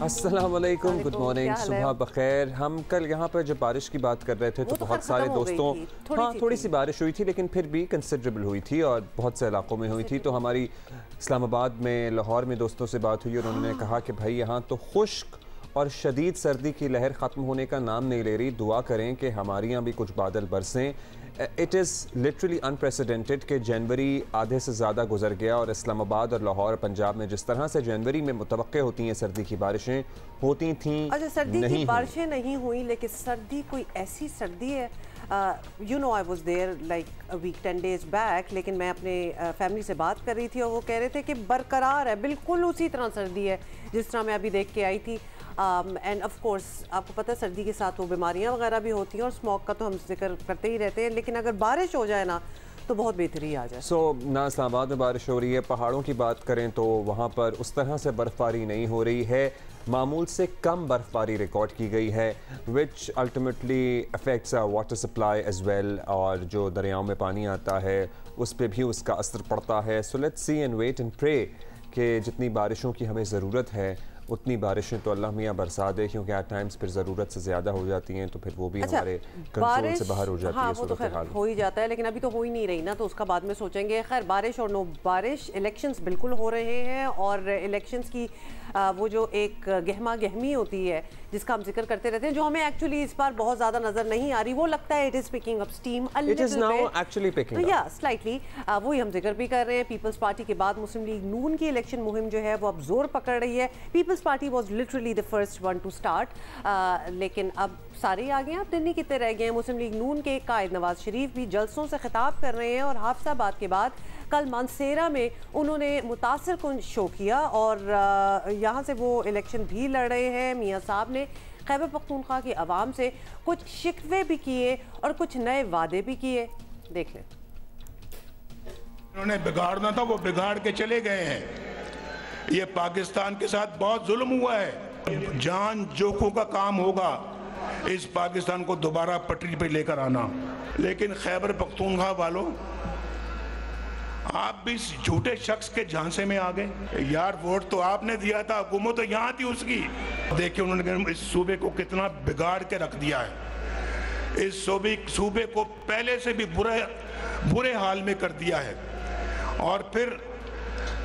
अस्सलाम वालेकुम, good morning, सुबह बखैर। हम कल यहाँ पर जब बारिश की बात कर रहे थे तो बहुत सारे दोस्तों थोड़ी सी बारिश हुई थी, लेकिन फिर भी कंसिडरेबल हुई थी और बहुत से इलाकों में हुई थी। तो हमारी इस्लामाबाद में, लाहौर में दोस्तों से बात हुई और उन्होंने कहा कि भाई यहाँ तो खुश्क और शदीद सर्दी की लहर ख़त्म होने का नाम नहीं ले रही। दुआ करें कि हमारे यहाँ भी कुछ बादल बरसें। इट इज़ लिटरली अनप्रेसिडेंटेड कि जनवरी आधे से ज़्यादा गुजर गया और इस्लामाबाद और लाहौर पंजाब में जिस तरह से जनवरी में मुतवक्के होती हैं सर्दी की बारिशें होती थी, अच्छा सर्दी की बारिशें नहीं हुई, लेकिन सर्दी कोई ऐसी सर्दी है, you know I was there like a week 10 days back, लेकिन मैं अपने फैमिली से बात कर रही थी और वो कह रहे थे कि बरकरार है, बिल्कुल उसी तरह सर्दी है जिस तरह मैं अभी देख के आई थी। एंड ऑफ कोर्स आपको पता है सर्दी के साथ वो बीमारियां वगैरह भी होती हैं और स्मोक का तो हम जिक्र करते ही रहते हैं, लेकिन अगर बारिश हो जाए ना तो बहुत बेहतरी आ जाए। ना इस्लामाबाद में बारिश हो रही है, पहाड़ों की बात करें तो वहाँ पर उस तरह से बर्फ़बारी नहीं हो रही है, मामूल से कम बर्फ़बारी रिकॉर्ड की गई है, which ultimately affects water supply as well, और जो दरियाओं में पानी आता है उस पर भी उसका असर पड़ता है। So let's see and wait and pray कि जितनी बारिशों की हमें ज़रूरत है उतनी बारिशें तो अल्लाह मियाँ बरसा दे, क्योंकि एट टाइम्स फिर ज़रूरत से ज़्यादा हो जाती हैं तो फिर वो भी हमारे कंट्रोल से बाहर हो जाती है। वो तो खैर हो ही जाता है, लेकिन अभी तो हो ही नहीं रही ना, तो उसका बाद में सोचेंगे। खैर बारिश और नो बारिश, इलेक्शंस बिल्कुल हो रहे हैं और इलेक्शंस की वो जो एक गहमा गहमी होती है जिसका हम जिक्र करते रहते हैं, जो हमें एक्चुअली इस बार बहुत ज़्यादा नज़र नहीं आ रही, वो लगता है it is picking up steam a little bit, या स्लाइटली, वही हम जिक्र भी कर रहे हैं। पीपल्स पार्टी के बाद मुस्लिम लीग नून की इलेक्शन मुहिम जो है वो अब जोर पकड़ रही है। Peoples Party was literally the first one to start, लेकिन अब सारे आ गए हैं, अब दिल्ली कितने रह गए हैं। मुस्लिम लीग नून के कायद नवाज शरीफ भी जलसों से खिताब कर रहे हैं और हाफिजाबाद के बाद कल मानसेरा में उन्होंने मुतासिर कुन शो किया और यहाँ से वो इलेक्शन भी लड़ रहे हैं। मियाँ साहब ने खैबर पख्तूनख्वा की आवाम से कुछ शिकवे भी किए और कुछ नए वादे भी किए, देख लें। उन्होंने बिगाड़ना था वो बिगाड़ के चले गए हैं। ये पाकिस्तान के साथ बहुत जुल्म हुआ है, जान जोखों का काम होगा इस पाकिस्तान को दोबारा पटरी पर लेकर आना। लेकिन खैबर पख्तूनख्वा वालों, आप भी इस झूठे शख्स के झांसे में आ गए। यार वोट तो आपने दिया था, हुकूमत तो यहाँ थी उसकी। देखिए उन्होंने इस सूबे को कितना बिगाड़ के रख दिया है, इस सूबे को पहले से भी बुरे हाल में कर दिया है। और फिर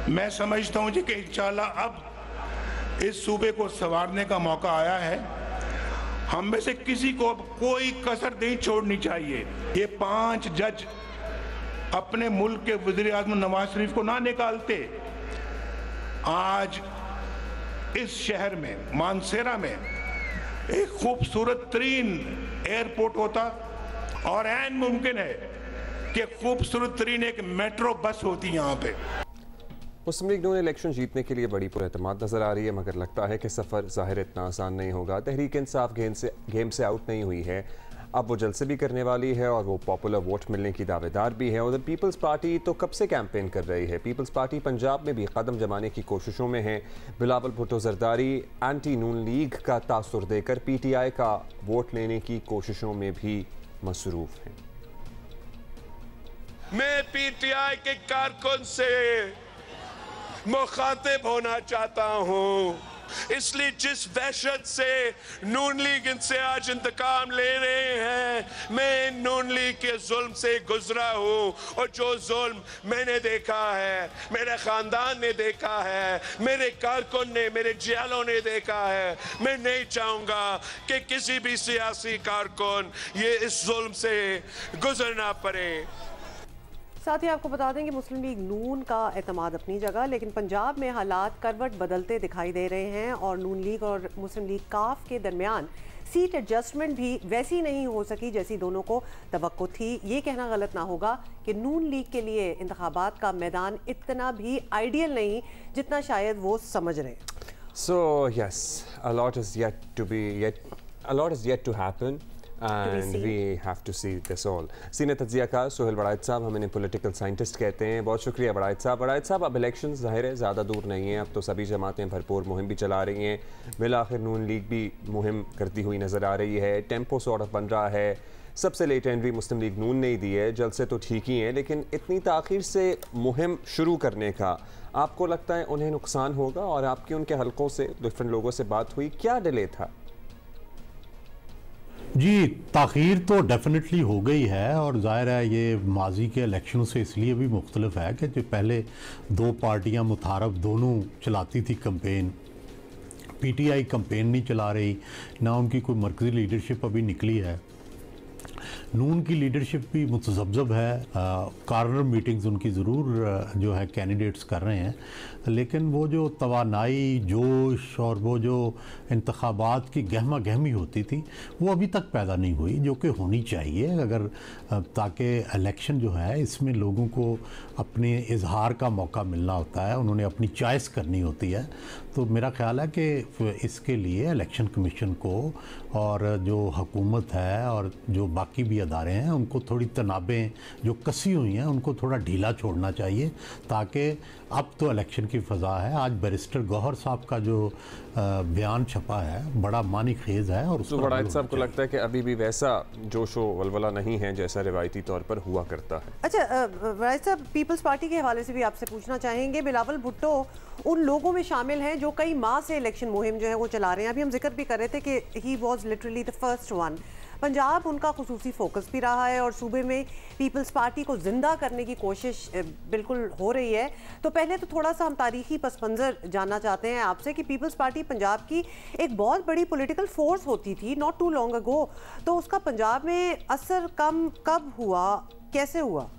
मैं समझता हूँ जी कि इंशाल्लाह अब इस सूबे को संवारने का मौका आया है। हम में से किसी को कोई कसर नहीं छोड़नी चाहिए। ये 5 जज अपने मुल्क के वज़ीर आज़म नवाज शरीफ को ना निकालते, आज इस शहर में मानसेरा में एक खूबसूरत तरीन एयरपोर्ट होता और ऐन मुमकिन है कि खूबसूरत तरीन एक मेट्रो बस होती यहाँ पे। मुस्लिम लीग नून इलेक्शन जीतने के लिए बड़ी पुरएतमाद नज़र आ रही है, मगर लगता है कि सफ़र ज़ाहिर इतना आसान नहीं होगा। तहरीक इंसाफ गेम से आउट नहीं हुई है, अब वो जलसे भी करने वाली है और वो पॉपुलर वोट मिलने की दावेदार भी है। उधर पीपल्स पार्टी तो कब से कैंपेन कर रही है। पीपल्स पार्टी पंजाब में भी कदम जमाने की कोशिशों में है। बिलावल भुट्टो जरदारी एंटी नून लीग का तासुर देकर PTI का वोट लेने की कोशिशों में भी मसरूफ़ हैं। मैं PTI के कारकुन से मुखातिब होना चाहता हूँ, इसलिए जिस वहशत से नून लीग इनसे आज इंतकाम ले रहे हैं, मैं नून लीग के जुल्म से गुजरा हूँ और जो जुल्म मैंने देखा है, मेरे खानदान ने देखा है, मेरे कारकुन ने, मेरे जियालों ने देखा है, मैं नहीं चाहूँगा कि किसी भी सियासी कारकुन ये इस जुल्म से गुजरना पड़े। साथ ही आपको बता दें कि मुस्लिम लीग नून का एतमाद अपनी जगह, लेकिन पंजाब में हालात करवट बदलते दिखाई दे रहे हैं और नून लीग और मुस्लिम लीग काफ के दरमियान सीट एडजस्टमेंट भी वैसी नहीं हो सकी जैसी दोनों को तवक्को थी। ये कहना गलत ना होगा कि नून लीग के लिए इंतखाबात का मैदान इतना भी आइडियल नहीं जितना शायद वो समझ रहे हैं। So yes, a lot is yet to happen. And we have to see this all. Senior तज्ज़ियाकार सोहेल बड़ाइत साहब, हम इन्हें पॉलिटिकल साइंटिस्ट कहते हैं। बहुत शुक्रिया बड़ाइत साहब। बड़ाइत साहब, अब इलेक्शन ज़ाहिर है ज़्यादा दूर नहीं है, अब तो सभी जमातें भरपूर मुहिम भी चला रही हैं। बिल आखिर नून लीग भी मुहिम करती हुई नज़र आ रही है, टेम्पो सॉर्ट ऑफ बन रहा है। सबसे लेट एंट्री मुस्लिम लीग नून ने ही दी है, जलसे तो ठीक ही हैं, लेकिन इतनी ताख़ीर से मुहिम शुरू करने का आपको लगता है उन्हें नुकसान होगा? और आपकी उनके हलकों से डिफरेंट लोगों से बात हुई, क्या डिले था? जी, ताख़ीर तो डेफिनेटली हो गई है, और ज़ाहिर है ये माजी के इलेक्शन से इसलिए भी मुख्तलिफ है कि जो पहले दो पार्टियां मुतारफ दोनों चलाती थी कैंपेन, पीटीआई कैंपेन नहीं चला रही, ना उनकी कोई मरकज़ी लीडरशिप अभी निकली है। नून की लीडरशिप भी मुतज़ब्ज़ब है, कॉर्नर मीटिंग्स उनकी ज़रूर जो है कैंडिडेट्स कर रहे हैं, लेकिन वो जो तवानाई, जोश और वो जो इंतखाबात की गहमा गहमी होती थी वो अभी तक पैदा नहीं हुई, जो कि होनी चाहिए अगर ताकि इलेक्शन जो है इसमें लोगों को अपने इजहार का मौका मिलना होता है, उन्होंने अपनी चॉइस करनी होती है। तो मेरा ख्याल है कि इसके लिए इलेक्शन कमीशन को और जो हुकूमत है और जो बाकी भी अदारे हैं उनको थोड़ी तनाबें जो कसी हुई हैं उनको थोड़ा ढीला छोड़ना चाहिए, ताकि अब तो इलेक्शन की फ़ज़ा है। आज बैरिस्टर गौहर साहब का जो बयान छपा है बड़ा मानी खेज़ है, और तो वड़ाइद साहब को लगता है कि अभी भी वैसा जोशो वलवला नहीं है जैसा रिवायती तौर पर हुआ करता है। अच्छा वड़ाइद साहब, पीपल्स पार्टी के हवाले से भी आपसे पूछना चाहेंगे, बिलावल भुट्टो उन लोगों में शामिल हैं जो कई माह से इलेक्शन मुहिम जो है वो चला रहे हैं। अभी हम जिक्र भी कर रहे थे कि he was literally the first one. Punjab उनका खुसूसी फोकस भी रहा है और सूबे में पीपल्स पार्टी को जिंदा करने की कोशिश बिल्कुल हो रही है। तो पहले तो थोड़ा सा हम तारीखी पस मंज़र जानना चाहते हैं आपसे कि पीपल्स पार्टी पंजाब की एक बहुत बड़ी पॉलिटिकल फोर्स होती थी नॉट टू लॉन्ग अगो, तो उसका पंजाब में असर कम कब हुआ, कैसे हुआ?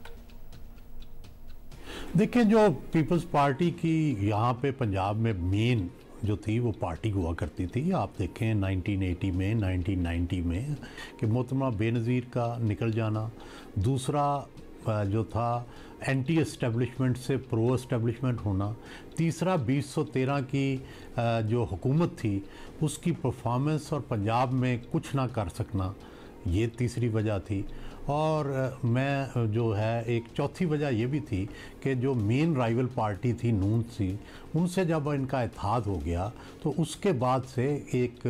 देखिए, जो पीपल्स पार्टी की यहाँ पे पंजाब में मेन जो थी वो पार्टी हुआ करती थी, आप देखें 1980 में 1990 में कि मोहतरमा बेनज़ीर का निकल जाना, दूसरा जो था एंटी एस्टेब्लिशमेंट से प्रो एस्टेब्लिशमेंट होना, तीसरा 2013 की जो हुकूमत थी उसकी परफॉर्मेंस और पंजाब में कुछ ना कर सकना, ये तीसरी वजह थी। और मैं जो है एक चौथी वजह ये भी थी कि जो मेन राइवल पार्टी थी नून सी, उनसे जब इनका इत्तेहाद हो गया तो उसके बाद से एक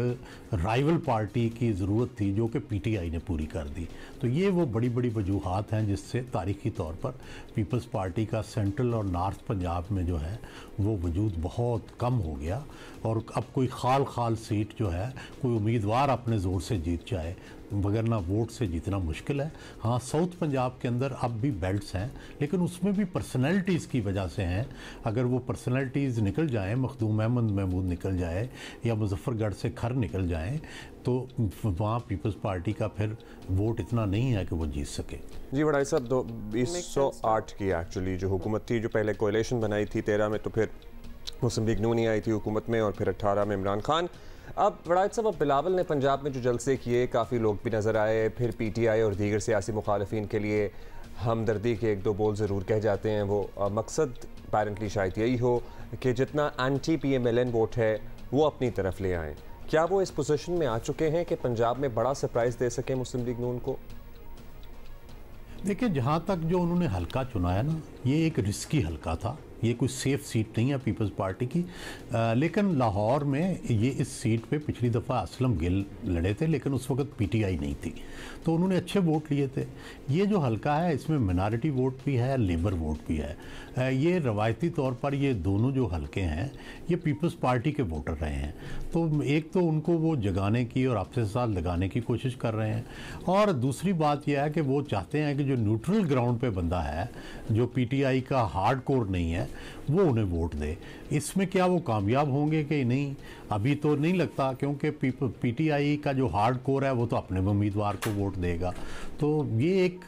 राइवल पार्टी की ज़रूरत थी जो कि पीटीआई ने पूरी कर दी। तो ये वो बड़ी बड़ी वजूहात हैं जिससे तारीख़ी तौर पर पीपल्स पार्टी का सेंट्रल और नॉर्थ पंजाब में जो है वो वजूद बहुत कम हो गया, और अब कोई खाल सीट जो है कोई उम्मीदवार अपने ज़ोर से जीत जाए, वगरना वोट से जीतना मुश्किल है। हाँ, साउथ पंजाब के अंदर अब भी बेल्ट्स हैं, लेकिन उसमें भी पर्सनैलिटीज़ की वजह से हैं। अगर वो पर्सनैलिटीज़ निकल जाएं, मखदूम अहमद महमूद निकल जाए या मुजफ्फरगढ़ से खर निकल जाएं, तो वहाँ पीपल्स पार्टी का फिर वोट इतना नहीं है कि वो जीत सके। जी वड़ाई साहब, 2008 की एक्चुअली जो हुकूमत थी, जो पहले कोalition बनाई थी 13 में, तो फिर मुस्लिम लीग नून ही आई थी हुकूमत में, और फिर 18 में इमरान खान। अब वड़ाइद साहब, अब बिलावल ने पंजाब में जो जलसे किए, काफ़ी लोग भी नज़र आए, फिर पीटीआई और दीगर सियासी मुखालफिन के लिए हमदर्दी के एक दो बोल ज़रूर कह जाते हैं। वो मकसद अपेरेंटली शायद यही हो कि जितना एंटी PMLN वोट है वो अपनी तरफ ले आएँ। क्या वो इस पोजीशन में आ चुके हैं कि पंजाब में बड़ा सरप्राइज़ दे सकें मुस्लिम लीग नून को? देखिए, जहाँ तक जो उन्होंने हलका चुना है ना, ये एक रिस्की हलका था, ये कोई सेफ सीट नहीं है पीपल्स पार्टी की। लेकिन लाहौर में ये इस सीट पे पिछली दफ़ा असलम गिल लड़े थे, लेकिन उस वक्त पीटीआई नहीं थी, तो उन्होंने अच्छे वोट लिए थे। ये जो हलका है इसमें मिनॉरिटी वोट भी है, लेबर वोट भी है। ये रवायती तौर पर ये दोनों जो हलके हैं ये पीपल्स पार्टी के वोटर रहे हैं, तो एक तो उनको वो जगाने की और आपसे साथ लगाने की कोशिश कर रहे हैं, और दूसरी बात यह है कि वो चाहते हैं कि जो न्यूट्रल ग्राउंड पे बंदा है, जो पीटीआई का हार्ड कोर नहीं है, वो उन्हें वोट दे। इसमें क्या वो कामयाब होंगे कि नहीं, अभी तो नहीं लगता, क्योंकि पीटीआई का जो हार्ड कोर है वो तो अपने उम्मीदवार को वोट देगा। तो ये एक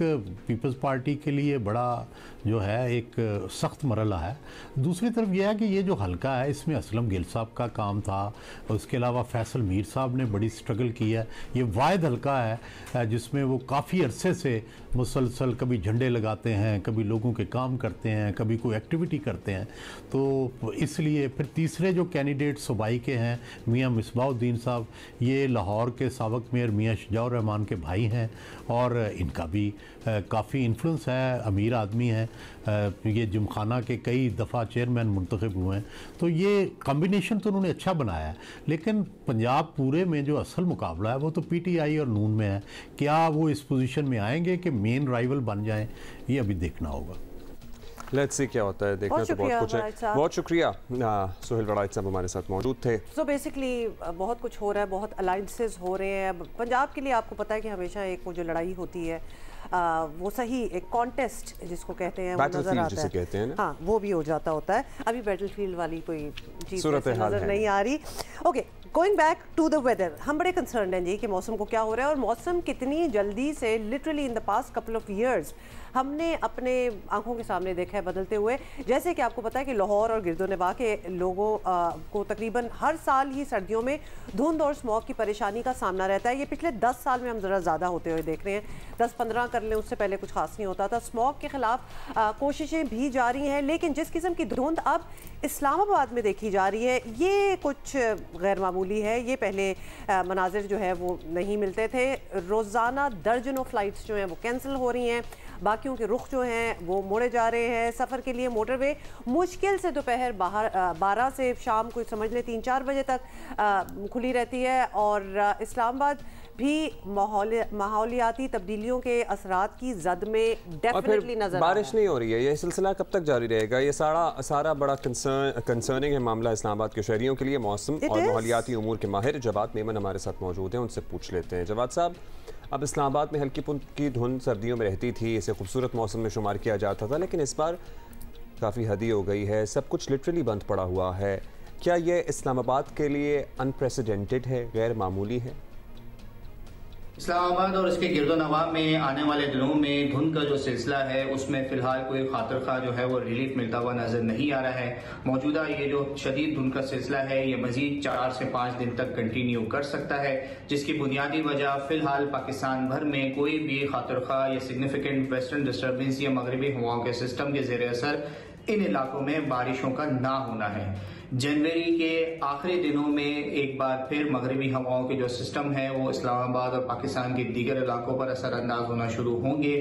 पीपल्स पार्टी के लिए बड़ा जो है एक सख्त मरला है। दूसरी तरफ यह है कि ये जो हलका है इसमें असलम गिल साहब का काम था, उसके अलावा फैसल मीर साहब ने बड़ी स्ट्रगल की है। ये वाहिद हलका है जिसमें वो काफ़ी अरसे से मुसलसल कभी झंडे लगाते हैं, कभी लोगों के काम करते हैं, कभी कोई एक्टिविटी करते हैं। तो इसलिए फिर तीसरे जो कैंडिडेट सूबाई के हैं मियाँ मिसबाउद्दीन साहब, ये लाहौर के साबिक मेयर मियाँ शजाउर रहमान के भाई हैं और इनका भी काफ़ी इन्फ्लुएंस है, अमीर आदमी हैं, ये जिमखाना के कई दफ़ा चेयरमैन मुंतखब हुए हैं। तो ये कॉम्बिनेशन तो उन्होंने अच्छा बनाया है, लेकिन पंजाब पूरे में जो असल मुकाबला है वो तो पीटीआई और नून में है। क्या वो इस पोजीशन में आएंगे कि मेन राइवल बन जाएं, ये अभी देखना होगा। लेट्स सी क्या होता है, देखना तो बहुत कुछ है। बहुत शुक्रिया, सुहेल वड़ाइच साहब हमारे साथ मौजूद थे। सो बेसिकली बहुत कुछ हो रहा है, बहुत अलायंसेस हो रहे हैं। पंजाब के लिए आपको पता है कि हमेशा एक वो जो लड़ाई होती है वो सही एक कॉन्टेस्ट जिसको कहते हैं वो नजर आता है, कहते हैं ना? हाँ, वो भी हो जाता होता है। अभी बैटलफील्ड वाली कोई चीज़ नजर नहीं आ रही। Okay, going back to the weather, हम बड़े कंसर्न हैं जी कि मौसम को क्या हो रहा है और मौसम कितनी जल्दी से literally in the past couple of years हमने अपने आंखों के सामने देखा है बदलते हुए। जैसे कि आपको पता है कि लाहौर और गिरदोनवाह के लोगों को तकरीबन हर साल ही सर्दियों में धुंध और स्मॉग की परेशानी का सामना रहता है। ये पिछले 10 साल में हम ज़रा ज़्यादा होते हुए देख रहे हैं, 10-15 कर लें, उससे पहले कुछ खास नहीं होता था। स्मॉग के ख़िलाफ़ कोशिशें भी जारी हैं, लेकिन जिस किस्म की धुंध अब इस्लामाबाद में देखी जा रही है ये कुछ गैर मामूली है। ये पहले मनाजिर जो है वो नहीं मिलते थे। रोज़ाना दर्जनों फ़्लाइट्स जो हैं वो कैंसिल हो रही हैं, बाकियों के रुख जो हैं वो मोड़े जा रहे हैं। सफ़र के लिए मोटरवे मुश्किल से दोपहर 12 से शाम को समझ लें 3-4 बजे तक खुली रहती है और इस्लामाबाद भी माहौलियाती तब्दीलियों के असरात की जद में डेफिनेटली नजर बारिश नहीं हो रही है। ये सिलसिला कब तक जारी रहेगा? ये सारा बड़ा कंसर्निंग है मामला इस्लामाबाद के शहरियों के लिए। मौसम और माहौलियाती उमूर के माहिर जवाद मेमन हमारे साथ मौजूद हैं, उनसे पूछ लेते हैं। जवाद साहब, अब इस्लामाबाद में हल्की की धुंध सर्दियों में रहती थी, इसे खूबसूरत मौसम में शुमार किया जाता था, लेकिन इस बार काफ़ी हदी हो गई है, सब कुछ लिटरली बंद पड़ा हुआ है। क्या ये इस्लामाबाद के लिए अनप्रेसिडेंटेड है, गैर मामूली है? इस्लामाबाद और इसके गिरदोनवाह में आने वाले दिनों में धुंध का जो सिलसिला है उसमें फ़िलहाल कोई खातिर जो है वो रिलीफ मिलता हुआ नज़र नहीं आ रहा है। मौजूदा ये जो शदीद धुंध का सिलसिला है ये मज़ीद 4 से 5 दिन तक कंटिन्यू कर सकता है, जिसकी बुनियादी वजह फ़िलहाल पाकिस्तान भर में कोई भी खातिर या सिग्निफिकेंट वेस्टर्न डिस्टर्बेंस या मगरबी हवाओं के सिस्टम के ज़ेर असर इन इलाकों में बारिशों का ना होना है। जनवरी के आखिरी दिनों में एक बार फिर मगरबी हवाओं के जो सिस्टम है वो इस्लामाबाद और पाकिस्तान के दीगर इलाकों पर असरअंदाज होना शुरू होंगे,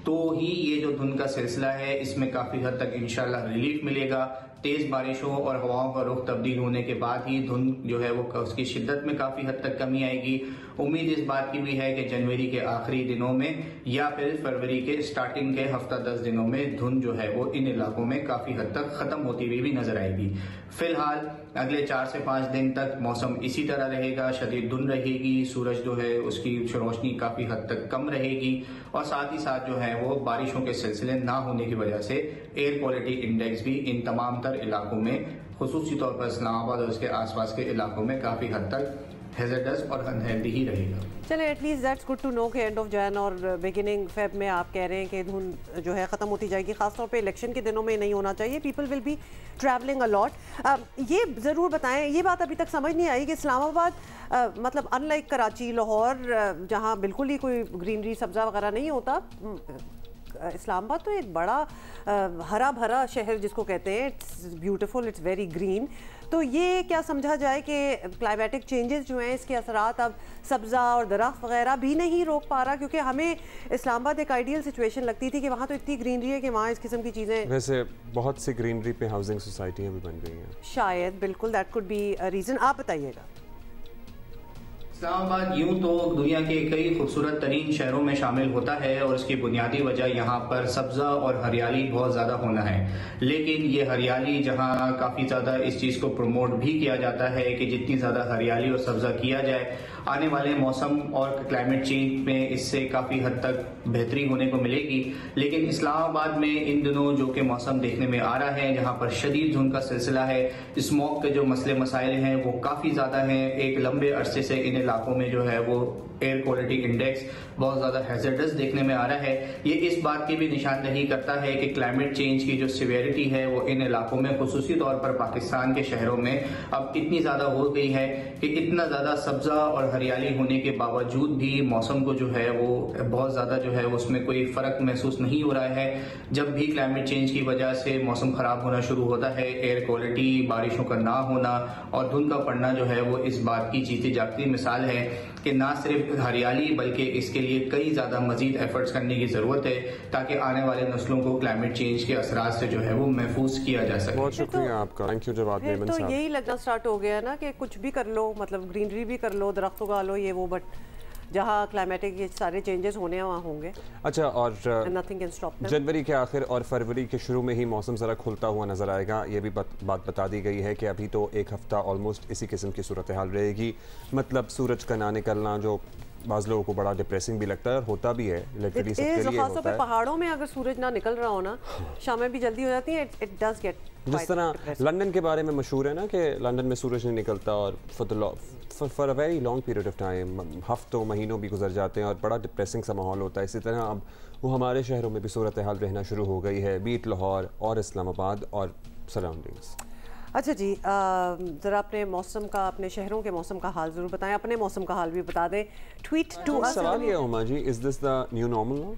तो ही ये जो धुंध का सिलसिला है इसमें काफ़ी हद तक इंशाल्लाह रिलीफ मिलेगा। तेज़ बारिशों और हवाओं का रुख तब्दील होने के बाद ही धुंध जो है वो उसकी शिद्दत में काफ़ी हद तक कमी आएगी। उम्मीद इस बात की भी है कि जनवरी के आखिरी दिनों में या फिर फरवरी के स्टार्टिंग के हफ्ता 10 दिनों में धुंध जो है वो इन इलाकों में काफ़ी हद तक ख़त्म होती हुई भी नजर आएगी। फिलहाल अगले 4 से 5 दिन तक मौसम इसी तरह रहेगा, शदीद धुंध रहेगी, सूरज जो है उसकी रोशनी काफ़ी हद तक कम रहेगी और साथ ही साथ जो है वो बारिशों के सिलसिले ना होने की वजह से एयर क्वालिटी इंडेक्स भी इन तमाम तर इलाकों में खुसूसी तौर पर इस्लामाबाद और उसके आसपास के इलाकों में काफ़ी हद तक हैज़र्डस और अनहेल्दी ही रहेगा। चले, at least that's good to know कि एंड ऑफ जैन और बिगिनिंग फेब में आप कह रहे हैं कि धुंध जो है ख़त्म होती जाएगी। खासतौर पे इलेक्शन के दिनों में नहीं होना चाहिए, people will be travelling a lot. ये ज़रूर बताएं, ये बात अभी तक समझ नहीं आई कि इस्लामाबाद मतलब अनलाइक कराची, लाहौर जहाँ बिल्कुल ही कोई ग्रीनरी सब्ज़ा वगैरह नहीं होता, इस्लामाबाद तो एक बड़ा हरा भरा शहर जिसको कहते हैं, it's beautiful, it's very green. तो ये क्या समझा जाए कि क्लाइमेटिक चेंजेस जो हैं इसके असरात अब सब्ज़ा और दरख्त वगैरह भी नहीं रोक पा रहा, क्योंकि हमें इस्लामाबाद एक आइडियल सिचुएशन लगती थी कि वहाँ तो इतनी ग्रीनरी है कि वहाँ इस किस्म की चीज़ें, वैसे बहुत सी ग्रीनरी पे हाउसिंग सोसाइटियाँ भी बन गई हैं शायद, बिल्कुल दैट कुड बी रीज़न। आप बताइएगा। इस्लामाबाद यूं तो दुनिया के कई खूबसूरत तरीन शहरों में शामिल होता है और इसकी बुनियादी वजह यहाँ पर सब्ज़ा और हरियाली बहुत ज़्यादा होना है, लेकिन ये हरियाली जहाँ काफ़ी ज़्यादा इस चीज़ को प्रमोट भी किया जाता है कि जितनी ज़्यादा हरियाली और सब्ज़ा किया जाए आने वाले मौसम और क्लाइमेट चेंज में इससे काफ़ी हद तक बेहतरी होने को मिलेगी। लेकिन इस्लामाबाद में इन दिनों जो कि मौसम देखने में आ रहा है जहाँ पर शदीद धुंध का सिलसिला है, स्मोक के जो मसले मसाइल हैं वो काफ़ी ज़्यादा हैं। एक लंबे अरसे से इन इलाकों में जो है वो एयर क्वालिटी इंडेक्स बहुत ज़्यादा हैजर्डस देखने में आ रहा है। ये इस बात की भी निशानदही करता है कि क्लाइमेट चेंज की जो सिवियरिटी है वो इन इलाकों में, खुसूसी तौर पर पाकिस्तान के शहरों में अब इतनी ज़्यादा हो गई है कि इतना ज़्यादा सब्जा और हरियाली होने के बावजूद भी मौसम को जो है वो बहुत ज़्यादा जो है उसमें कोई फ़र्क महसूस नहीं हो रहा है। जब भी क्लाइमेट चेंज की वजह से मौसम ख़राब होना शुरू होता है, एयर क्वालिटी, बारिशों का ना होना और धुंध का पड़ना जो है वो इस बात की जीती जागती मिसाल है कि ना सिर्फ हरियाली बल्कि इसके लिए कई ज़्यादा मजीद एफर्ट्स करने की ज़रूरत है ताकि आने वाले नस्लों को क्लाइमेट चेंज के असरात से जो है वो महफूज किया जा सके। बहुत शुक्रिया आपका, थैंक यू जवाब मेमन साहब। तो यही लगना स्टार्ट हो गया ना कि कुछ भी कर लो, मतलब ग्रीनरी भी कर लो, दरख्त उगा लो, ये वो, बट जहाँ क्लाइमेटिक ये सारे चेंजेस होने हैं वहाँ होंगे। अच्छा, और नथिंग कैन स्टॉप देम। जनवरी के आखिर और फरवरी के शुरू में ही मौसम ज़रा खुलता हुआ नज़र आएगा, ये भी बात बता दी गई है कि अभी तो एक हफ़्ता ऑलमोस्ट इसी किस्म की सूरत हाल रहेगी। मतलब सूरज का ना निकलना जो बाज़ लोगों को बड़ा डिप्रेसिंग भी लगता है और होता भी है, लिटरली सबके लिए होता है। पहाड़ों में अगर सूरज ना निकल रहा हो ना, शामें भी जल्दी हो जाती हैं, इट डज गेट। जिस तरह लंदन के बारे में मशहूर है ना कि लंदन में सूरज नहीं निकलता और for a very long period of time, हफ्तों महीनों भी गुजर जाते हैं और बड़ा डिप्रेसिंग सा माहौल होता है। इसी तरह अब वो हमारे शहरों में भी सूरत हाल रहना शुरू हो गई है, बीट लाहौर और इस्लामाबाद और सराउंडिंग्स। अच्छा जी, ज़रा अपने मौसम का, अपने शहरों के मौसम का हाल ज़रूर बताएं, अपने मौसम का हाल भी बता दें। Tweet to us. सवाल ये Uma ji, is this the new normal now?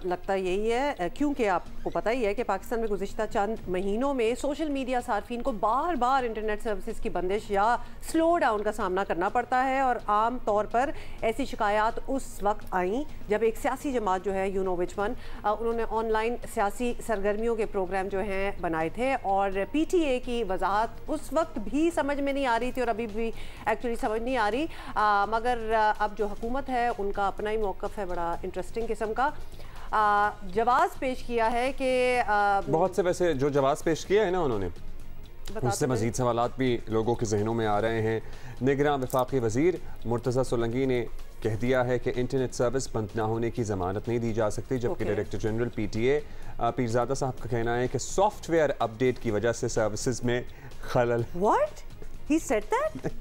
लगता यही है, क्योंकि आपको पता ही है कि पाकिस्तान में गुज़िश्ता चंद महीनों में सोशल मीडिया सार्फिन को बार बार इंटरनेट सर्विसेज की बंदिश या स्लो डाउन का सामना करना पड़ता है। और आम तौर पर ऐसी शिकायत उस वक्त आई जब एक सियासी जमात जो है, यू नो विच वन, उन्होंने ऑनलाइन सियासी सरगर्मियों के प्रोग्राम जो हैं बनाए थे और PTA की वजाहत उस वक्त भी समझ में नहीं आ रही थी और अभी भी एक्चुअली समझ नहीं आ रही, मगर अब जो हुकूमत है उनका अपना ही मौक़िफ़ है बड़ा इंटरेस्टिंग किस्म का। जवाब पेश किया है कि बहुत से वैसे जो जवाब पेश किया है ना उन्होंने, उससे मज़ीद सवालात भी लोगों के जहनों में आ रहे हैं। निगरान वफाकी वज़ीर मुर्तज़ा सोलंकी ने कह दिया है कि इंटरनेट सर्विस बंद ना होने की ज़मानत नहीं दी जा सकती, जबकि डायरेक्टर जनरल PTA पीरज़ादा साहब का कहना है कि सॉफ्टवेयर अपडेट की वजह से सर्विसेज में खलल। What? He said that?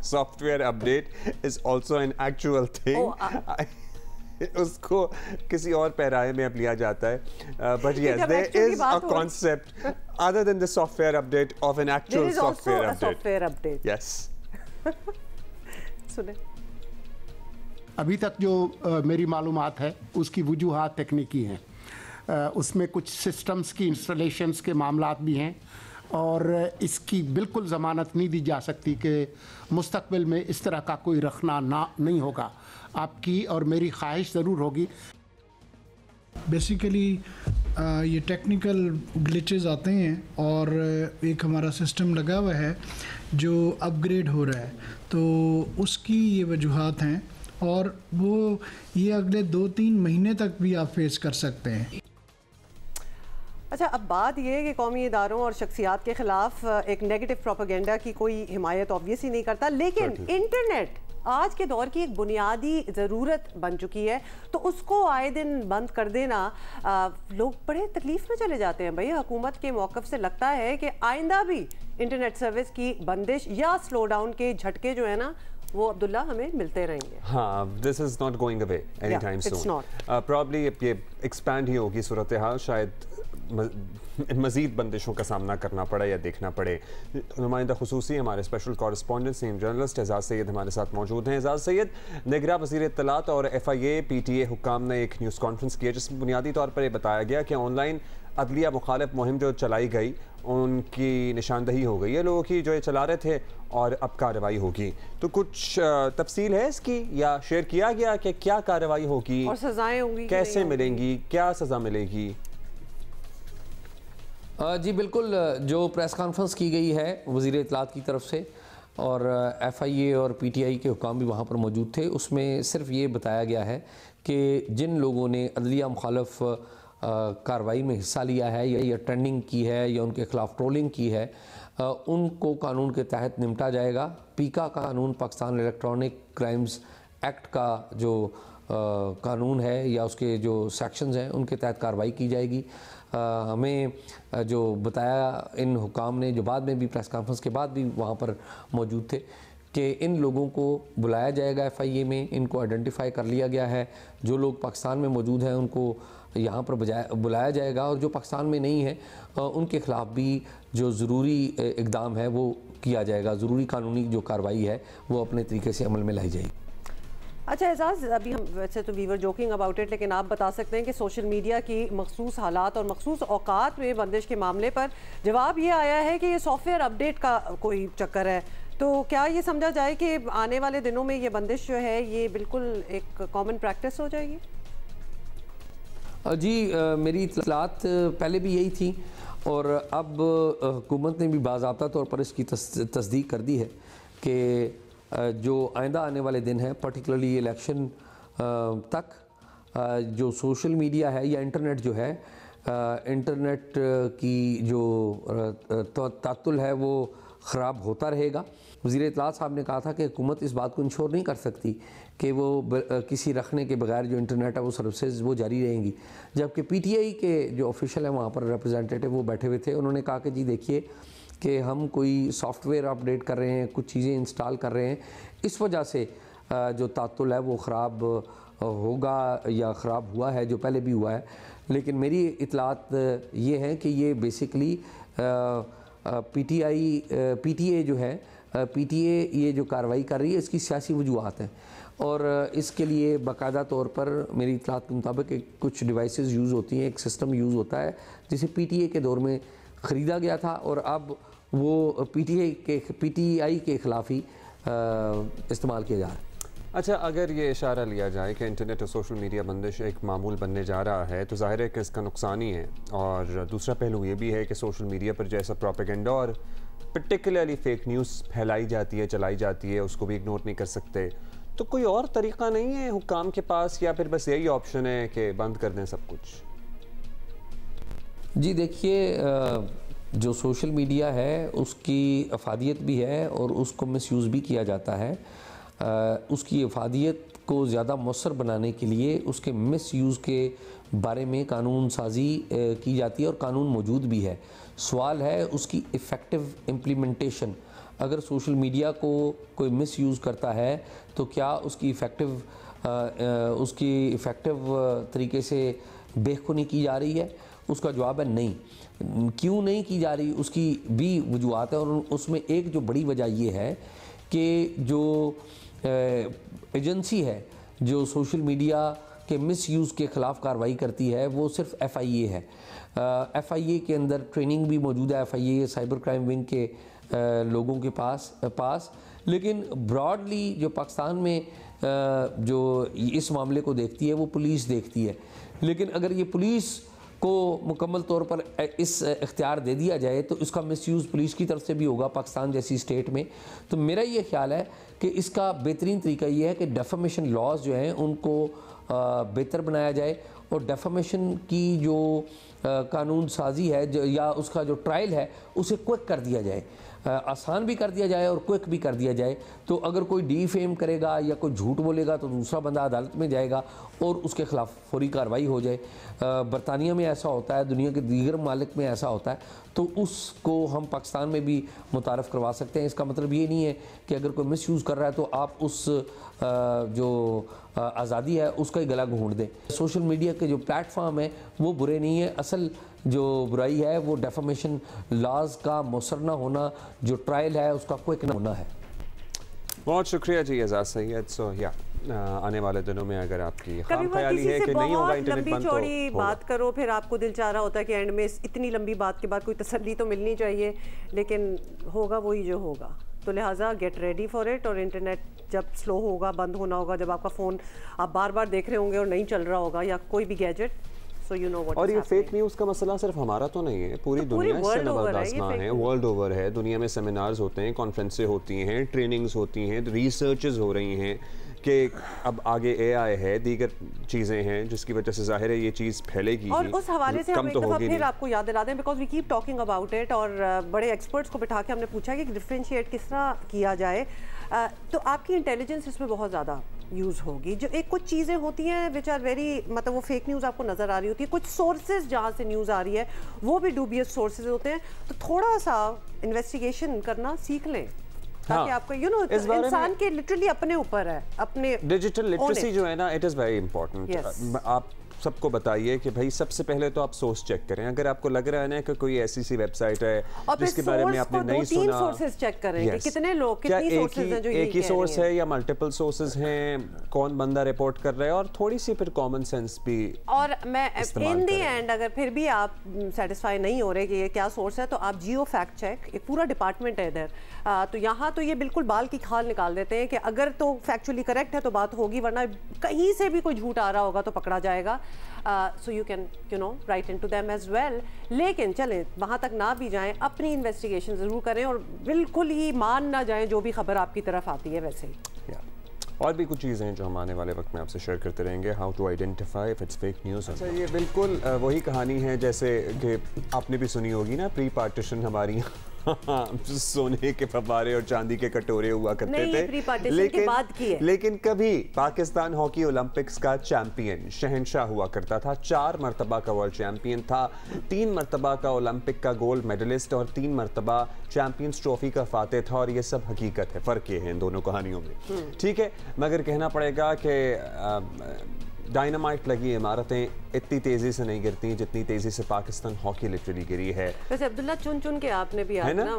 Software update is also an actual thing. उसको किसी और पैराए में अब लिया जाता है, but yes, there is a concept other than the software update of an actual software update. Software update. Yes. सुने। अभी तक जो मेरी मालूमात है उसकी वजूहात तकनीकी हैं, उसमें कुछ सिस्टम्स की इंस्टॉलेशंस के मामलात भी हैं और इसकी बिल्कुल ज़मानत नहीं दी जा सकती कि मुस्तकबिल में इस तरह का कोई रखना नहीं होगा। आपकी और मेरी ख्वाहिश ज़रूर होगी। बेसिकली ये टेक्निकल ग्लिचेस आते हैं और एक हमारा सिस्टम लगा हुआ है जो अपग्रेड हो रहा है, तो उसकी ये वजूहात हैं और वो ये अगले 2-3 महीने तक भी आप फेस कर सकते हैं। अच्छा, अब बात यह है कि कौमी इदारों और शख्सियात के ख़िलाफ़ एक नेगेटिव प्रोपेगेंडा की कोई हिमायत ऑब्वियसली नहीं करता, लेकिन इंटरनेट आज के दौर की एक बुनियादी ज़रूरत बन चुकी है, तो उसको आए दिन बंद कर देना, लोग बड़े तकलीफ़ में चले जाते हैं। भाई हुकूमत के मौक़िफ़ से लगता है कि आइंदा भी इंटरनेट सर्विस की बंदिश या स्लो डाउन के झटके जो है ना, वो अब्दुल्ला हमें मिलते रहेंगे। हाँ, this is not going away any time soon. Probably ये एक्सपैंड ही होगी सूरत हाल, शायद मज़ीद बंदिशों का सामना करना पड़े या देखना पड़े। नुमाइंदा खुसूसी हमारे special correspondent senior journalist Ejaz Syed हमारे साथ मौजूद हैं। एजाज सैयद, निगरान वज़ीर इत्तलात और FIA PTA हुक्काम ने एक न्यूज़ कॉन्फ्रेंस की है जिसमें बुनियादी तौर पर यह बताया गया कि ऑनलाइन अदलिया मुखालिफ मुहिम जो चलाई गई उनकी निशानदही हो गई है लोगों की जो ये चला रहे थे और अब कार्रवाई होगी। तो कुछ तफसील है इसकी या शेयर किया गया कि क्या कार्रवाई होगी और सजाएं होंगी, कैसे मिलेंगी, क्या सज़ा मिलेगी? जी बिल्कुल, जो प्रेस कॉन्फ्रेंस की गई है वज़ीर इत्तलात की तरफ से और FIA और PTI के हुक्काम भी वहाँ पर मौजूद थे, उसमें सिर्फ ये बताया गया है कि जिन लोगों ने अदलिया मुखालिफ कार्रवाई में हिस्सा लिया है या ट्रेंडिंग की है या उनके ख़िलाफ़ ट्रोलिंग की है, उनको कानून के तहत निपटा जाएगा। पीका कानून, पाकिस्तान इलेक्ट्रॉनिक क्राइम्स एक्ट का जो कानून है या उसके जो सेक्शंस हैं उनके तहत कार्रवाई की जाएगी। हमें जो बताया इन हुकाम ने, जो बाद में भी प्रेस कॉन्फ्रेंस के बाद भी वहाँ पर मौजूद थे, कि इन लोगों को बुलाया जाएगा FIA में, इनको आइडेंटिफाई कर लिया गया है, जो लोग पाकिस्तान में मौजूद हैं उनको यहाँ पर बुलाया जाएगा, और जो पाकिस्तान में नहीं है उनके ख़िलाफ़ भी जो ज़रूरी इक़दाम है वो किया जाएगा, ज़रूरी कानूनी जो कार्रवाई है वो अपने तरीके से अमल में लाई जाएगी। अच्छा एजाज़, अभी हम वैसे तो we were joking about it, लेकिन आप बता सकते हैं कि सोशल मीडिया की मखसूस हालात और मखसूस औकात में बंदिश के मामले पर जवाब ये आया है कि ये सॉफ्टवेयर अपडेट का कोई चक्कर है, तो क्या ये समझा जाए कि आने वाले दिनों में ये बंदिश जो है ये बिल्कुल एक कॉमन प्रैक्टिस हो जाएगी? जी मेरी इत्तलात पहले भी यही थी, और अब हुकूमत ने भी बाज़ाब्ता तौर पर इसकी तस्दीक कर दी है कि जो आइंदा आने वाले दिन हैं, पर्टिकुलरली इलेक्शन तक, जो सोशल मीडिया है या इंटरनेट जो है, इंटरनेट की जो तातुल है वो ख़राब होता रहेगा। वज़ीर इत्तलात साहब ने कहा था कि हुकूमत इस बात को इंश्योर नहीं कर सकती कि वो किसी रखने के बगैर जो इंटरनेट है वो सर्विसेज वो जारी रहेंगी, जबकि PTI के जो ऑफिशियल हैं वहाँ पर रिप्रेजेंटेटिव वो बैठे हुए थे, उन्होंने कहा कि जी देखिए कि हम कोई सॉफ्टवेयर अपडेट कर रहे हैं, कुछ चीज़ें इंस्टॉल कर रहे हैं, इस वजह से जो तातुल है वो ख़राब होगा या ख़राब हुआ है, जो पहले भी हुआ है। लेकिन मेरी इत्तलात ये हैं कि ये बेसिकली PTA जो है, PTA ये जो कार्रवाई कर रही है इसकी सियासी वजूहात हैं, और इसके लिए बाकायदा तौर पर मेरी इत्तलात के मुताबिक कुछ डिवाइसेस यूज़ होती हैं, एक सिस्टम यूज़ होता है जिसे PTA के दौर में ख़रीदा गया था, और अब वो PTI के ख़िलाफ़ ही इस्तेमाल किया जा रहा है। अच्छा, अगर ये इशारा लिया जाए कि इंटरनेट और सोशल मीडिया बंदिश एक मामूल बनने जा रहा है, तो ज़ाहिर है कि इसका नुकसान ही है, और दूसरा पहलू ये भी है कि सोशल मीडिया पर जैसा प्रोपेगेंडा और पर्टिकुलरली फेक न्यूज़ फैलाई जाती है, चलाई जाती है, उसको भी इग्नोर नहीं कर सकते, तो कोई और तरीक़ा नहीं है हुक्काम के पास, या फिर बस यही ऑप्शन है कि बंद कर दें सब कुछ? जी देखिए, जो सोशल मीडिया है उसकी अफादियत भी है और उसको मिसयूज़ भी किया जाता है। उसकी अफादियत को ज़्यादा मौसर बनाने के लिए उसके मिसयूज़ के बारे में कानून साजी की जाती है, और कानून मौजूद भी है। सवाल है उसकी इफ़ेक्टिव इम्प्लीमेंटेशन। अगर सोशल मीडिया को कोई मिसयूज़ करता है तो क्या उसकी इफ़ेक्टिव तरीके से बेखुनी की जा रही है? उसका जवाब है नहीं। क्यों नहीं की जा रही, उसकी भी वजूहात है, और उसमें एक जो बड़ी वजह ये है कि जो एजेंसी है जो सोशल मीडिया के मिसयूज़ के ख़िलाफ़ कार्रवाई करती है वो सिर्फ FIA है। FIA के अंदर ट्रेनिंग भी मौजूद है, FIA साइबर क्राइम विंग के लोगों के पास, लेकिन ब्रॉडली जो पाकिस्तान में जो इस मामले को देखती है वो पुलिस देखती है। लेकिन अगर ये पुलिस को मुकम्मल तौर पर इस इख्तियार दे दिया जाए तो इसका मिसयूज़ पुलिस की तरफ से भी होगा पाकिस्तान जैसी स्टेट में। तो मेरा ये ख्याल है कि इसका बेहतरीन तरीका ये है कि डेफामेशन लॉज जो हैं उनको बेहतर बनाया जाए, और डेफामेशन की जो कानून साजी है या उसका जो ट्रायल है उसे क्विक कर दिया जाए, आसान भी कर दिया जाए और क्विक भी कर दिया जाए। तो अगर कोई डीफेम करेगा या कोई झूठ बोलेगा तो दूसरा बंदा अदालत में जाएगा और उसके ख़िलाफ़ फौरी कार्रवाई हो जाए। बरतानिया में ऐसा होता है, दुनिया के दीगर मालिक में ऐसा होता है, तो उसको हम पाकिस्तान में भी मुतारफ़ करवा सकते हैं। इसका मतलब ये नहीं है कि अगर कोई मिसयूज़ कर रहा है तो आप उस जो आज़ादी है उसका ही गला घूंट दें। सोशल मीडिया के जो प्लेटफॉर्म है वो बुरे नहीं है, असल जो बुराई है वो डेफामेशन लॉज का मौसर ना होना, जो ट्रायल है उसका क्विक ना होना है। बहुत शुक्रिया जी एजाज सैयद। सो या आने वाले दिनों में अगर आपकी खाम ख्याली है कि नहीं होगा इंटरनेट बंद, चौड़ी बात करो, फिर आपको दिल चाह रहा होता है कि एंड में इतनी लंबी बात के बाद कोई तसल्ली तो मिलनी चाहिए, लेकिन होगा वही जो होगा। तो लिहाजा गेट रेडी फॉर इट। और इंटरनेट जब स्लो होगा, बंद होना होगा, जब आपका फ़ोन आप बार बार देख रहे होंगे और नहीं चल रहा होगा, या कोई भी gadget, so you know what और ये फेक न्यूज़ का मसला सिर्फ हमारा तो नहीं है, पूरी दुनिया से नबरदास्तां है, वर्ल्ड ओवर है। दुनिया में सेमिनार्स होते हैं, कॉन्फ्रेंसें होती हैं, ट्रेनिंग्स होती हैं, रिसर्चेस हो रही हैं कि अब आगे AI है, दीगर चीज़ें हैं जिसकी वजह से जाहिर है ये चीज़ फैलेगी। और उस हवाले से हम एक दफ़ा फिर आपको याद दिला दें, because we keep talking about it, और बड़े एक्सपर्ट्स को बिठा के हमने पूछा कि डिफ्रेंशिएट किस तरह किया जाए। तो आपकी इंटेलिजेंस इसमें बहुत ज़्यादा यूज़ होगी। जो एक कुछ चीज़ें होती हैं विच आर वेरी, मतलब वो फेक न्यूज़ आपको नज़र आ रही होती है, कुछ सोर्सेज जहाँ से न्यूज़ आ रही है वो भी डूबियस सोर्सेज होते हैं, तो थोड़ा सा इन्वेस्टिगेशन करना सीख लें। ताकि आपको इंसान के लिटरली अपने ऊपर है, अपने डिजिटल लिटरेसी जो है ना, इट इज़ वेरी इंपॉर्टेंट। आप सबको बताइए कि भाई सबसे पहले तो आप सोर्स चेक करें। अगर आपको लग रहा है ना कि कोई ऐसी सी वेबसाइट है जिसके बारे में आपने नहीं सुना, सोर्सेज चेक करें कि कितने लोग, कितनी सोर्सेज हैं जो एक ही सोर्स है या मल्टीपल सोर्सेज हैं, कौन बंदा रिपोर्ट कर रहा है, और थोड़ी सी फिर कॉमन सेंस भी। और मैं इन दी एंड अगर फिर भी आप सेटिस्फाई नहीं हो रहे कि ये क्या सोर्स है, तो आप जियो फैक्ट चेक, एक पूरा डिपार्टमेंट है इधर, तो यहाँ तो ये बिल्कुल बाल की खाल निकाल देते हैं कि अगर तो फैक्चुअली करेक्ट है तो बात होगी, वरना कहीं से भी कोई झूठ आ रहा होगा तो पकड़ा जाएगा। So you can write in to them as well. लेकिन चलें वहाँ तक ना भी जाएं, अपनी इन्वेस्टिगेशन ज़रूर करें और बिल्कुल ही मान ना जाएं जो भी खबर आपकी तरफ आती है। वैसे ही और भी कुछ चीज़ें हैं जो हम आने वाले वक्त में आपसे शेयर करते रहेंगे। How to identify if it's fake news. अच्छा, ये बिल्कुल वही कहानी है जैसे कि आपने भी सुनी होगी ना, प्री पार्टीशन हमारी सोने के फव्वारे और चांदी के कटोरे हुआ करते थे, लेकिन कभी पाकिस्तान हॉकी ओलंपिक्स का चैंपियन शहंशाह हुआ करता था। 4 मरतबा का वर्ल्ड चैंपियन था, 3 मरतबा का ओलंपिक का गोल्ड मेडलिस्ट और 3 मरतबा चैंपियंस ट्रॉफी का फातेह था। और ये सब हकीकत है, फ़र्क ये है इन दोनों कहानियों में, ठीक है। मगर कहना पड़ेगा कि डायनामाइट लगी इमारतें इतनी तेजी से नहीं गिरती जितनी तेजी से पाकिस्तान हॉकी लिटरली गिरी है। वैसे अब्दुल्ला चुन के आपने भी आज ना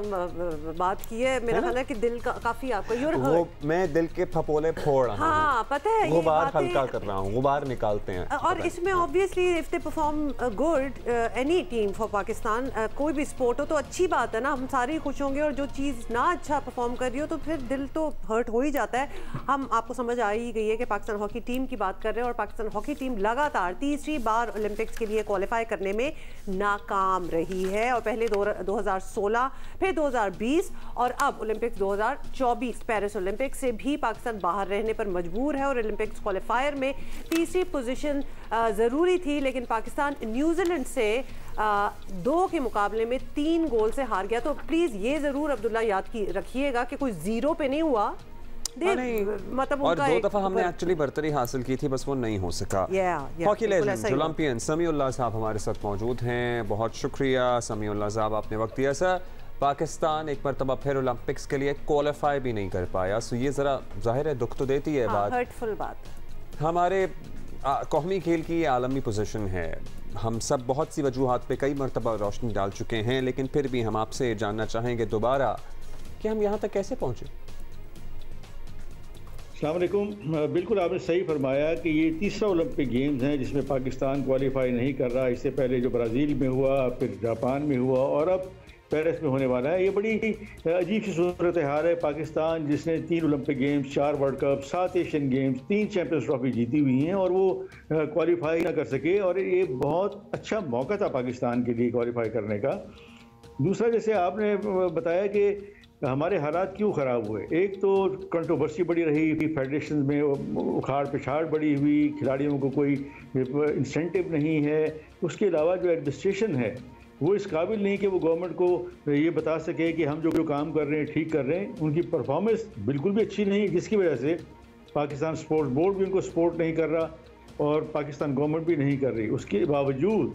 बात की है, मेरा ख्याल है कि दिल का काफी आपको वो मैं दिल के फपोले फोड़ रहा हूं। हाँ, पता है, गुबार हल्का कर रहा हूं, गुबार निकालते हैं। और इसमें obviously if they perform good, any team for Pakistan, कोई भी स्पोर्ट हो तो अच्छी बात है ना, हम सारे खुश होंगे। और जो चीज़ ना अच्छा परफॉर्म कर रही हो तो फिर दिल तो हर्ट हो ही जाता है। हम आपको समझ आ ही गई है कि पाकिस्तान हॉकी टीम की बात कर रहे हैं, और पाकिस्तान हॉकी टीम लगातार तीसरी बार ओलंपिक्स के लिए क्वालिफाई करने में नाकाम रही है। और पहले 2016, फिर 2020 और अब ओलंपिक्स 2024 पेरिस ओलंपिक्स से भी पाकिस्तान बाहर रहने पर मजबूर है। और ओलंपिक्स क्वालिफायर में तीसरी पोजीशन ज़रूरी थी, लेकिन पाकिस्तान न्यूजीलैंड से 2 के मुकाबले में 3 गोल से हार गया। तो प्लीज़ ये ज़रूर अब्दुल्ला याद रखिएगा कि कोई जीरो पे नहीं हुआ। मतलब और 2 दफा हमने एक्चुअली बर्तरी हासिल की थी, बस वो नहीं हो सका। हॉकी लेजेंड ओलंपियन समीउल्लाह साहब हमारे साथ मौजूद हैं। बहुत शुक्रिया समीउल्लाह साहब, आपने वक्त दिया। सर, पाकिस्तान एक मरतबा फिर ओलंपिक्स के लिए क्वालिफाई भी नहीं कर पाया, सो ये ज़रा जाहिर है दुख तो देती है बात, हर्टफुल बात। हमारे कौमी खेल की ये आलमी पोजीशन है, हम सब बहुत सी वजूहात पे कई मरतबा रोशनी डाल चुके हैं, लेकिन फिर भी हम आपसे जानना चाहेंगे दोबारा कि हम यहाँ तक कैसे पहुँचे। अस्सलाम वालेकुम। बिल्कुल आपने सही फरमाया कि ये तीसरा ओलंपिक गेम्स हैं जिसमें पाकिस्तान क्वालिफाई नहीं कर रहा। इससे पहले जो ब्राज़ील में हुआ, फिर जापान में हुआ और अब पेरिस में होने वाला है। ये बड़ी अजीब सी सूरत हाल है। पाकिस्तान जिसने 3 Olympic games, 4 world cup, 7 Asian games, 3 champions trophy जीती हुई हैं और वो क्वालिफाई ना कर सके, और ये बहुत अच्छा मौका था पाकिस्तान के लिए क्वालिफाई करने का। दूसरा, जैसे आपने बताया कि हमारे हालात क्यों ख़राब हुए, एक तो कंट्रोवर्सी बड़ी रही, फेडरेशन में उखाड़ पिछाड़ बड़ी हुई, खिलाड़ियों को कोई इंसेंटिव नहीं है। उसके अलावा जो एडमिनिस्ट्रेशन है वो इस काबिल नहीं कि वो गवर्नमेंट को ये बता सके कि हम जो काम कर रहे हैं ठीक कर रहे हैं। उनकी परफॉर्मेंस बिल्कुल भी अच्छी नहीं, जिसकी वजह से पाकिस्तान स्पोर्ट्स बोर्ड भी उनको सपोर्ट नहीं कर रहा और पाकिस्तान गवर्नमेंट भी नहीं कर रही। उसके बावजूद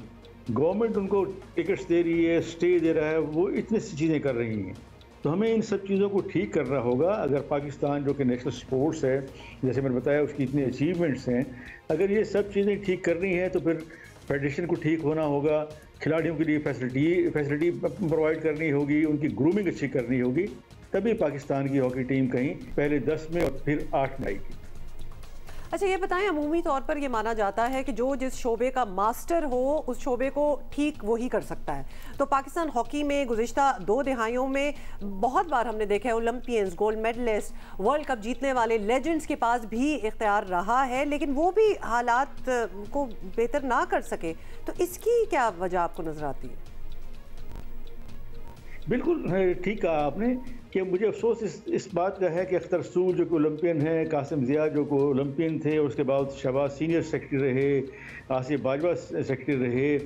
गवर्नमेंट उनको टिकट्स दे रही है, स्टे दे रहा है, वो इतनी सी चीज़ें कर रही हैं। तो हमें इन सब चीज़ों को ठीक करना होगा। अगर पाकिस्तान जो कि नेशनल स्पोर्ट्स है, जैसे मैंने बताया उसकी इतनी अचीवमेंट्स हैं, अगर ये सब चीज़ें ठीक करनी हैं तो फिर फेडरेशन को ठीक होना होगा, खिलाड़ियों के लिए फैसिलिटी प्रोवाइड करनी होगी, उनकी ग्रूमिंग अच्छी करनी होगी, तभी पाकिस्तान की हॉकी टीम कहीं पहले 10 में और फिर 8 में आएगी। अच्छा, ये बताएं, अमूमी तौर पर ये माना जाता है कि जो जिस शोबे का मास्टर हो उस शोबे को ठीक वही कर सकता है। तो पाकिस्तान हॉकी में गुज़िश्ता 2 दिहाइयों में बहुत बार हमने देखा है olympians, gold medalist, world cup जीतने वाले लेजेंड्स के पास भी इख्तियार रहा है, लेकिन वो भी हालात को बेहतर ना कर सके। तो इसकी क्या वजह आपको नज़र आती है? बिल्कुल ठीक कहा आपने कि मुझे अफसोस इस बात का है कि अख्तर रसूल जो कि ओलंपियन है, कासिम ज़िया जो को ओलंपियन थे, उसके बाद शहबाज सीनियर सेक्रेटरी रहे, आसिफ बाजवा सेक्रेटरी रहे,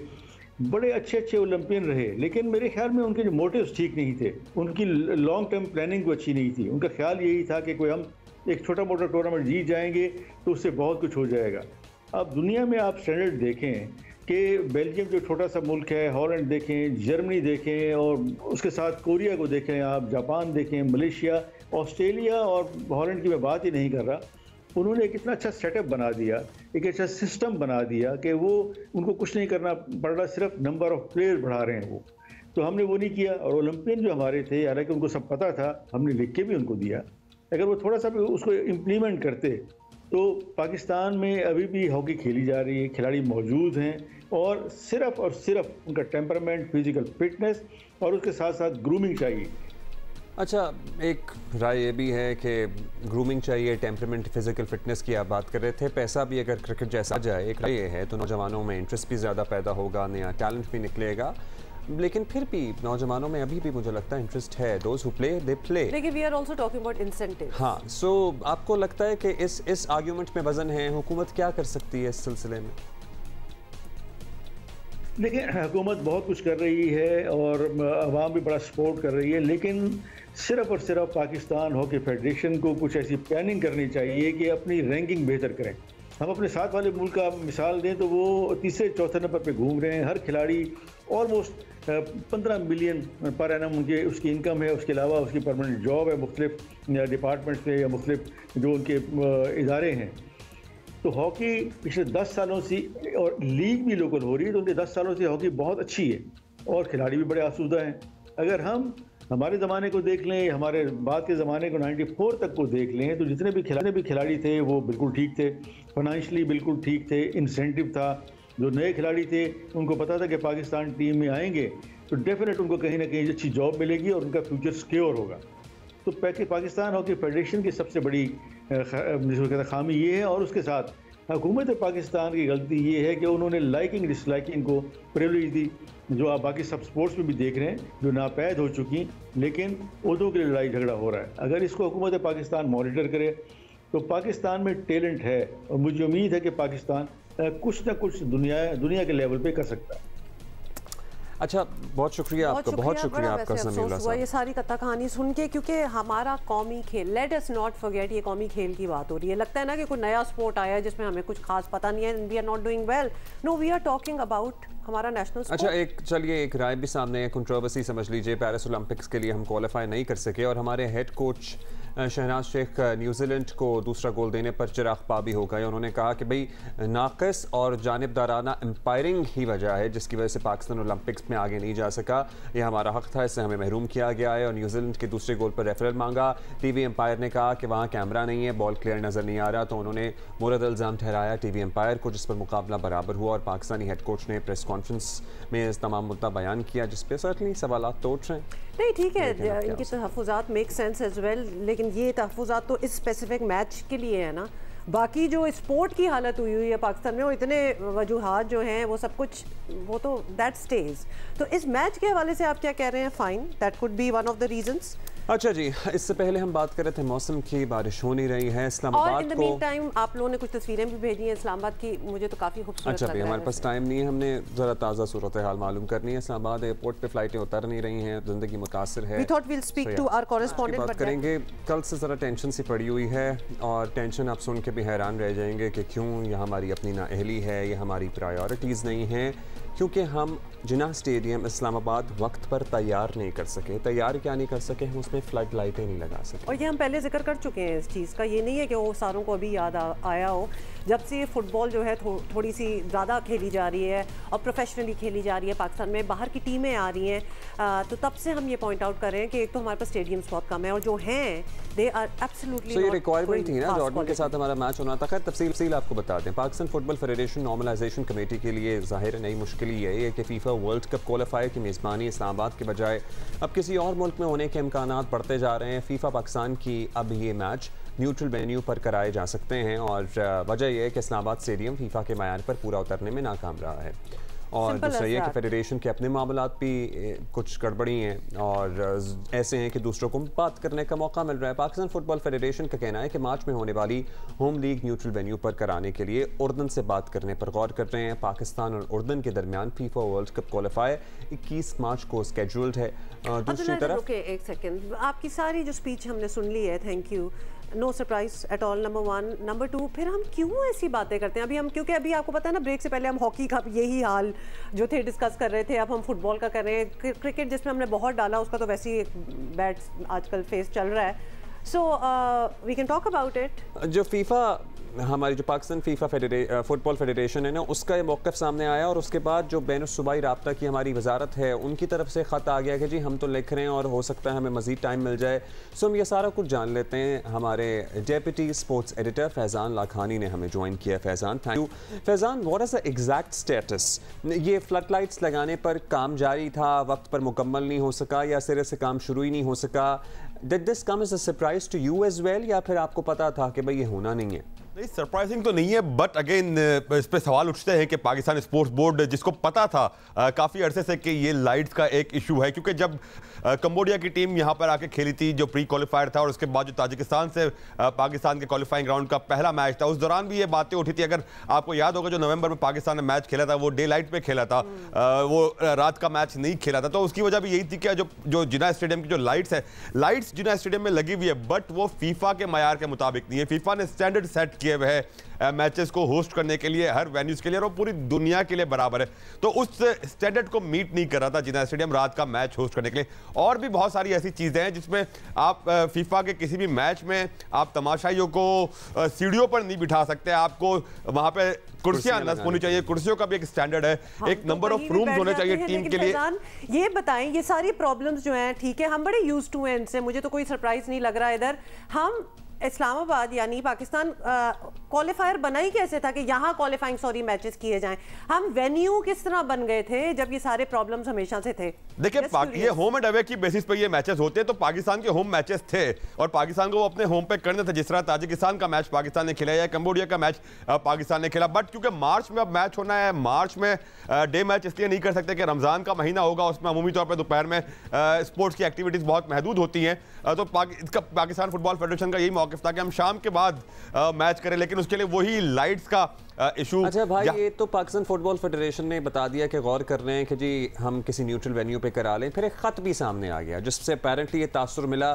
बड़े अच्छे ओलंपियन रहे, लेकिन मेरे ख्याल में उनके जो मोटिव्स ठीक नहीं थे, उनकी लॉन्ग टर्म प्लानिंग अच्छी नहीं थी। उनका ख्याल यही था कि कोई हम एक छोटा मोटा टूर्नामेंट जीत जाएंगे तो उससे बहुत कुछ हो जाएगा। अब दुनिया में आप स्टैंडर्ड देखें कि बेल्जियम जो छोटा सा मुल्क है, हॉलैंड देखें, जर्मनी देखें और उसके साथ कोरिया को देखें, आप जापान देखें, मलेशिया, ऑस्ट्रेलिया और हॉलैंड की मैं बात ही नहीं कर रहा, उन्होंने एक इतना अच्छा सेटअप बना दिया, एक अच्छा सिस्टम बना दिया कि वो उनको कुछ नहीं करना पड़ रहा, सिर्फ नंबर ऑफ प्लेयर बढ़ा रहे हैं वो। तो हमने वो नहीं किया। और ओलंपियन जो हमारे थे, हालांकि उनको सब पता था, हमने लिख के भी उनको दिया, अगर वो थोड़ा सा भी उसको इम्प्लीमेंट करते तो पाकिस्तान में अभी भी हॉकी खेली जा रही है, खिलाड़ी मौजूद हैं, और सिर्फ उनका टेम्परामेंट, फिजिकल फिटनेस और उसके साथ साथ ग्रूमिंग चाहिए। अच्छा, एक राय ये भी है कि ग्रूमिंग चाहिए, टेम्परामेंट, फिजिकल फिटनेस की आप बात कर रहे थे। पैसा भी अगर क्रिकेट जैसा जाए, एक राय ये है तो नौजवानों में इंटरेस्ट भी ज़्यादा पैदा होगा, नया टैलेंट भी निकलेगा। लेकिन फिर भी नौजवानों में अभी भी मुझे लगता है इंटरेस्ट है। Those who play they play. लेकिन we are also talking about incentive. हाँ, सो आपको लगता है कि इस आर्गुमेंट में वजन है, हुकूमत क्या कर सकती है इस सिलसिले में? देखिए, हुकूमत बहुत कुछ कर रही है और अवाम भी बड़ा सपोर्ट कर रही है, लेकिन सिर्फ और सिर्फ पाकिस्तान हॉकी फेडरेशन को कुछ ऐसी प्लानिंग करनी चाहिए कि अपनी रैंकिंग बेहतर करें। हम अपने साथ वाले मुल्क का मिसाल दें तो वो तीसरे चौथे नंबर पे घूम रहे हैं। हर खिलाड़ी ऑलमोस्ट 15 मिलियन पर एनम उनकी उसकी इनकम है। उसके अलावा उसकी परमानेंट जॉब है मुख्तलिफ डिपार्टमेंट्स पे या मुख्तलिफ जो उनके इदारे हैं। तो हॉकी पिछले 10 सालों से, और लीग भी लोकल हो रही है, तो उनके 10 सालों से हॉकी बहुत अच्छी है और खिलाड़ी भी बड़े आसूदा हैं। अगर हम हमारे ज़माने को देख लें, हमारे बाद के ज़माने को 94 तक को देख लें, तो जितने भी खिलाड़ी थे वो बिल्कुल ठीक थे, फाइनेंशियली बिल्कुल ठीक थे, इंसेंटिव था। जो नए खिलाड़ी थे उनको पता था कि पाकिस्तान टीम में आएंगे तो डेफिनेट उनको कहीं ना कहीं अच्छी जॉब मिलेगी और उनका फ्यूचर सिक्योर होगा। तो पाकिस्तान हॉकी फेडरेशन की सबसे बड़ी खामी ये है, और उसके साथ हुकूमत पाकिस्तान की गलती ये है कि उन्होंने लाइकिंग डिसलाइकिंग को प्रिविलेज दी, जो आप बाकी सब स्पोर्ट्स में भी देख रहे हैं, जो नापैद हो चुकी, लेकिन उर्दू के लिए लड़ाई झगड़ा हो रहा है। अगर इसको हुकूमत पाकिस्तान मॉनिटर करे तो पाकिस्तान में टैलेंट है, और मुझे उम्मीद है कि पाकिस्तान कुछ ना कुछ दुनिया के लेवल पे कर सकता है। अच्छा, बहुत शुक्रिया आपका, बहुत शुक्रिया आपका समीउल्लाह साहब। ये सारी कथा कहानी सुन के, क्योंकि हमारा कौमी खेल, लेट अस नॉट फॉरगेट, ये कौमी खेल की बात हो रही है। लगता है ना कि कोई नया स्पोर्ट आया है जिसमें हमें कुछ खास पता नहीं है, we are not doing well. No, we are talking about हमारा नेशनल स्पोर्ट। अच्छा, चलिए एक राय भी सामने है, कंट्रोवर्सी समझ लीजिए। पेरिस ओलंपिक्स के लिए हम क्वालिफाई नहीं कर सके और हमारे head coach Shahnaz Sheikh New Zealand को दूसरा गोल देने पर चिराग पाबी हो गए। उन्होंने कहा कि भाई नाक़िस और जानिबदाराना एम्पायरिंग ही वजह है जिसकी वजह से पाकिस्तान ओलंपिक्स में आगे नहीं जा सका। यह हमारा हक था, इससे हमें महरूम किया गया है। और न्यूजीलैंड के दूसरे गोल पर रेफरल मांगा। टीवी एम्पायर ने कहा कि वहाँ कैमरा नहीं है, बॉल क्लियर नज़र नहीं आ रहा, तो उन्होंने मुरद इल्ज़ाम ठहराया टीवी एम्पायर को, जिस पर मुकाबला बराबर हुआ। और पाकिस्तानी हेड कोच ने प्रेस कॉन्फ्रेंस में इस तमाम मुद्दा बयान किया, जिस पर सर्टनली सवालात तो उठ रहे हैं। नहीं, ठीक है, इनके तहफ़्फ़ुज़ात मेक सेंस एज वेल, लेकिन ये तहफ़्फ़ुज़ात तो इस स्पेसिफिक मैच के लिए है ना। बाकी जो स्पोर्ट की हालत हुई है पाकिस्तान में, वो इतने वजूहात जो हैं वो सब कुछ, वो तो दैट स्टेज। तो इस मैच के हवाले से आप क्या कह रहे हैं? Fine, that could be one of the reasons. अच्छा जी, इससे पहले हम बात कर रहे थे मौसम की, बारिश हो नहीं रही है इस्लामाबाद को। और इन द मीन टाइम आप लोगों ने कुछ तस्वीरें भी भेजी हैं इस्लामाबाद की, मुझे तो काफ़ी खूबसूरत अच्छा भाई, हमारे पास टाइम नहीं है, हमने ज़रा ताज़ा सूरत हाल मालूम करनी है। इस्लामाबाद एयरपोर्ट पे फ़्लाइटें उतर नहीं रही हैं, ज़िंदगी मुतासिर है। We thought we'll speak to our correspondent, बात करेंगे। कल से ज़रा टेंशन सी पड़ी हुई है, और टेंशन आप सुन के भी हैरान रह जाएंगे कि क्यों यह हमारी अपनी नाअहली है, ये हमारी प्रायोरिटीज़ नहीं हैं, क्योंकि हम जिन्ना स्टेडियम इस्लामाबाद वक्त पर तैयार नहीं कर सके। तैयार क्या नहीं कर सके, हम उसमें फ्लड लाइटें नहीं लगा सके। और ये हम पहले जिक्र कर चुके हैं इस चीज़ का, ये नहीं है कि वो सारों को अभी याद आया हो। जब से फुटबॉल जो है थोड़ी सी ज़्यादा खेली जा रही है और प्रोफेशनली खेली जा रही है पाकिस्तान में, बाहर की टीमें आ रही हैं, तो तब से हम ये पॉइंट आउट कर रहे हैं कि एक तो हमारे पास स्टेडियम्स बहुत कम है, और जो हैं दे आर एब्सोल्युटली ये रिक्वायरमेंट थी ना, जॉर्डन के साथ हमारा मैच होना था। खैर तफसील आपको बता दें, Pakistan football federation normalization committee के लिए ज़ाहिर नई मुश्किल ये है कि फीफा वर्ल्ड कप क्वालिफायर की मेज़बानी इस्लामाबाद के बजाय अब किसी और मुल्क में होने के इम्कानात बढ़ते जा रहे हैं। फीफा पाकिस्तान की अब ये मैच न्यूट्रल वेन्यू पर कराए जा सकते हैं, और वजह यह है कि इस्लामाबाद स्टेडियम फीफा के मायार पर पूरा उतरने में नाकाम रहा है। और दूसरा ये कि फेडरेशन के अपने मामलात भी कुछ गड़बड़ी हैं, और ऐसे हैं कि दूसरों को बात करने का मौका मिल रहा है। पाकिस्तान फुटबॉल फेडरेशन का कहना है कि मार्च में होने वाली होम लीग न्यूट्रल वेन्यू पर कराने के लिए उर्दन से बात करने पर गौर कर रहे हैं। पाकिस्तान और उर्दन के दरमियान फीफा वर्ल्ड कप क्वालिफायर 21 मार्च को स्केड्यूल्ड है। दूसरी तरफ एक सेकेंड, आपकी सारी जो स्पीच हमने सुन ली है, thank you, no surprise at all, number 1। Number 2, फिर हम क्यों ऐसी बातें करते हैं अभी हम, क्योंकि अभी आपको पता है ना, ब्रेक से पहले हम हॉकी का यही हाल जो थे डिस्कस कर रहे थे, अब हम फुटबॉल का कर रहे हैं। क्रिकेट जिसमें हमने बहुत डाला, उसका तो वैसे ही बैट आजकल फेस चल रहा है। So we can talk about it. जो फीफा हमारी जो पाकिस्तान फीफा फुटबॉल फेडरेशन है ना, उसका ये मौक़िफ़ सामने आया और उसके बाद जो बैनुल-सूबाई राब्ता की हमारी वजारत है उनकी तरफ से ख़त आ गया कि जी हम तो लिख रहे हैं और हो सकता है हमें मज़ीद टाइम मिल जाए। सो हम ये सारा कुछ जान लेते हैं। हमारे deputy sports editor Faizan Lakhani ने हमें ज्वाइन किया। Faizan, thank you. Faizan, what is the exact status? ये फ्लड लाइट्स लगाने पर काम जारी था, वक्त पर मुकम्मल नहीं हो सका या सिरे से काम शुरू ही नहीं हो सका? Did this come as a surprise to you as well, या फिर आपको पता था कि भाई ये होना नहीं है? नहीं, सरप्राइजिंग तो नहीं है, बट अगेन इस पे सवाल उठते हैं कि पाकिस्तान स्पोर्ट्स बोर्ड जिसको पता था काफ़ी अरसे से कि ये लाइट्स का एक इशू है, क्योंकि जब कंबोडिया की टीम यहाँ पर आके खेली थी जो प्री क्वालिफायर था और उसके बाद जो ताजिकिस्तान से पाकिस्तान के क्वालिफाइंग राउंड का पहला मैच था, उस दौरान भी ये बातें उठी थी। अगर आपको याद होगा जो नवंबर में पाकिस्तान ने मैच खेला था वो डे लाइट पे खेला था, वो रात का मैच नहीं खेला था। तो उसकी वजह भी यही थी कि जो जिना स्टेडियम की जो लाइट्स जिना स्टेडियम में लगी हुई है, बट वो फीफा के मयार के मुताबिक नहीं है। फीफा ने स्टैंडर्ड सेट किए हुए हैं मैचेस को होस्ट करने के लिए, हर वेन्यूज के लिए, और पूरी दुनिया के लिए बराबर है। तो उस स्टैंडर्ड को मीट नहीं कर रहा था जिना स्टेडियम रात का मैच होस्ट करने के लिए। और भी बहुत सारी ऐसी चीजें हैं जिसमें आप फीफा के किसी भी मैच में आप तमाशाइयों को सीढ़ियों पर नहीं बिठा सकते, आपको वहां पे कुर्सियां नस्ब होनी चाहिए। कुर्सियों का भी एक स्टैंडर्ड है, एक नंबर ऑफ रूम्स होने चाहिए टीम के लिए। ये बताएं, ये सारी प्रॉब्लम्स जो हैं, ठीक है, हम बड़े यूज्ड टू हैं इनसे, मुझे तो कोई सरप्राइज नहीं लग रहा। इधर हम इस्लामाबाद यानी पाकिस्तान क्वालिफायर बना ही कैसे था कि यहाँ क्वालिफाइंग मैचेस किए जाएं? हम वेन्यू किस तरह बन गए थे जब ये सारे प्रॉब्लम्स हमेशा से थे? देखिए, ये होम एंड अवे की बेसिस पे ये मैचेस होते हैं, तो पाकिस्तान के होम मैचेस थे और पाकिस्तान को वो अपने होम पे करने थे। जिस तरह ताजिकिस्तान का मैच पाकिस्तान ने खेला या कंबोडिया का मैच पाकिस्तान ने खेला, बट क्योंकि मार्च में अब मैच होना है, मार्च में डे मैच इसलिए नहीं कर सकते कि रमजान का महीना होगा, उसमें अमूमी तौर पर दोपहर में स्पोर्ट्स की एक्टिविटीज बहुत महदूद होती हैं। तो पाकिस्तान फुटबॉल फेडरेशन का यही मौक़िफ़ था कि हम शाम के बाद मैच करें, लेकिन उसके लिए वही लाइट्स का इशू। अच्छा भाई, ये तो पाकिस्तान फुटबॉल फेडरेशन ने बता दिया कि गौर कर रहे हैं कि जी हम किसी न्यूट्रल वेन्यू पे करा लें। फिर एक ख़त भी सामने आ गया जिससे अपेरेंटली ये तासुर मिला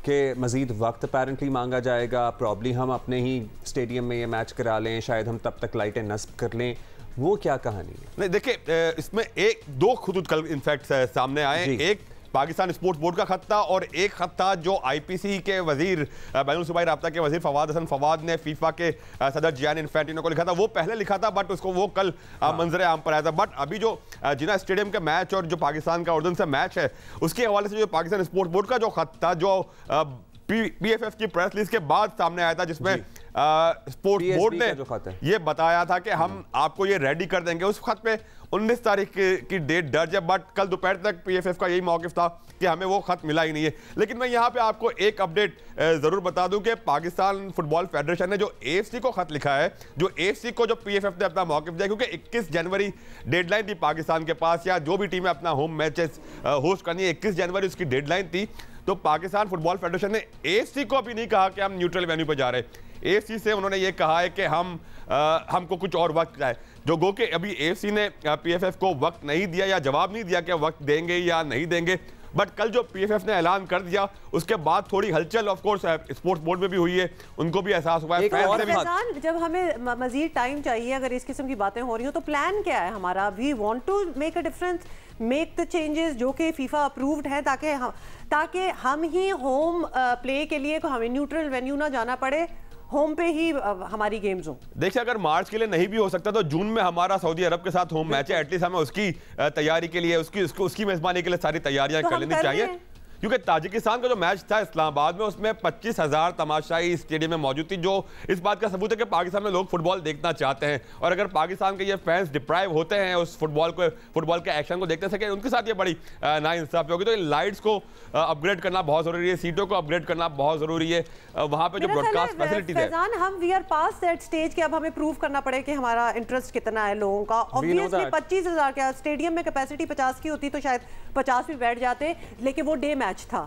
कि मज़ीद वक्त अपेरेंटली मांगा जाएगा, प्रॉब्ली हम अपने ही स्टेडियम में ये मैच करा लें, शायद हम तब तक लाइटें नस्ब कर लें। वो क्या कहानी है? नहीं, देखिए, इसमें दो खुद कल इनफैक्ट सामने आए। एक पाकिस्तान स्पोर्ट्स बोर्ड का खत था और एक खत था जो आईपीसी के वजीर बैनुल-सूबाई राब्ता के वजीर फवाद हसन फवाद ने फीफा के सदर जियानी इन्फेंटिनो को लिखा था। वो पहले लिखा था, बट उसको वो कल मंजरे आम पर आया था। बट अभी जो जिना स्टेडियम का मैच और जो पाकिस्तान का उर्दन से मैच है, उसके हवाले से जो पाकिस्तान स्पोर्ट्स बोर्ड का जो खत था, जो पीएफएफ की प्रेस रिलीज के बाद सामने आया था, जिसमें स्पोर्ट्स बोर्ड ने ये बताया था कि हम आपको ये रेडी कर देंगे। उस खत पे 19 तारीख की डेट दर्ज है, बट कल दोपहर तक पीएफएफ का यही मौक़िफ़ था कि हमें वो खत मिला ही नहीं है। लेकिन मैं यहाँ पे आपको एक अपडेट ज़रूर बता दूं कि पाकिस्तान फुटबॉल फेडरेशन ने जो एएफसी को खत लिखा है, जो एएफसी को जो पीएफएफ ने अपना मौक़िफ़ दिया, क्योंकि 21 जनवरी डेडलाइन थी पाकिस्तान के पास, या जो भी टीमें अपना होम मैचेस होस्ट करनी है, 21 जनवरी उसकी डेडलाइन थी। तो पाकिस्तान फुटबॉल फेडरेशन ने एएफसी को अभी नहीं कहा कि हम न्यूट्रल वेन्यू पर जा रहे हैं। एएफसी से उन्होंने ये कहा है कि हमको कुछ और वक्त है, जो गो के अभी एएफसी ने पीएफएफ को वक्त नहीं दिया या जवाब नहीं दिया कि वक्त देंगे या नहीं देंगे। बट कल जो पीएफएफ ने ऐलान कर दिया, उसके बाद थोड़ी हलचल ऑफ कोर्स स्पोर्ट्स बोर्ड में भी हुई है, उनको भी एहसास हुआ है। जब हमें मजीद टाइम चाहिए, अगर इस किस्म की बातें हो रही हो, तो प्लान क्या है हमारा? We want to make a difference, make the changes जो कि फीफा अप्रूव्ड है, ताकि हम ही होम प्ले के लिए हमें न्यूट्रल वेन्यू ना जाना पड़े, होम पे ही हमारी गेम्स हो। देखिए, अगर मार्च के लिए नहीं भी हो सकता तो जून में हमारा सऊदी अरब के साथ होम मैच है, एटलीस्ट हमें उसकी तैयारी के लिए, उसकी मेजबानी के लिए सारी तैयारियां कर लेनी चाहिए। क्योंकि ताजिकिस्तान का जो मैच था इस्लामाबाद में, उसमें 25,000 तमाशाई स्टेडियम में मौजूद थी, जो इस बात का सबूत है कि पाकिस्तान में लोग फुटबॉल देखना चाहते हैं। और अगर पाकिस्तान के ये फैंस डिप्राइव होते हैं उस फुटबॉल के एक्शन को देखने से, उनके साथ ये बड़ी नाइंसाफी होगी। तो लाइट्स को अपग्रेड करना बहुत जरूरी है, सीटों को अपग्रेड करना बहुत जरूरी है, वहां पे जो ब्रॉडकास्ट फैसिलिटीज है। हम we are past that stage कि अब हमें प्रूव करना पड़े कि हमारा इंटरेस्ट कितना है लोगों का। ऑब्वियसली 25,000 क्या, स्टेडियम में कैपेसिटी 50 की होती तो शायद 50 भी बैठ जाते, लेकिन वो डे मैच था।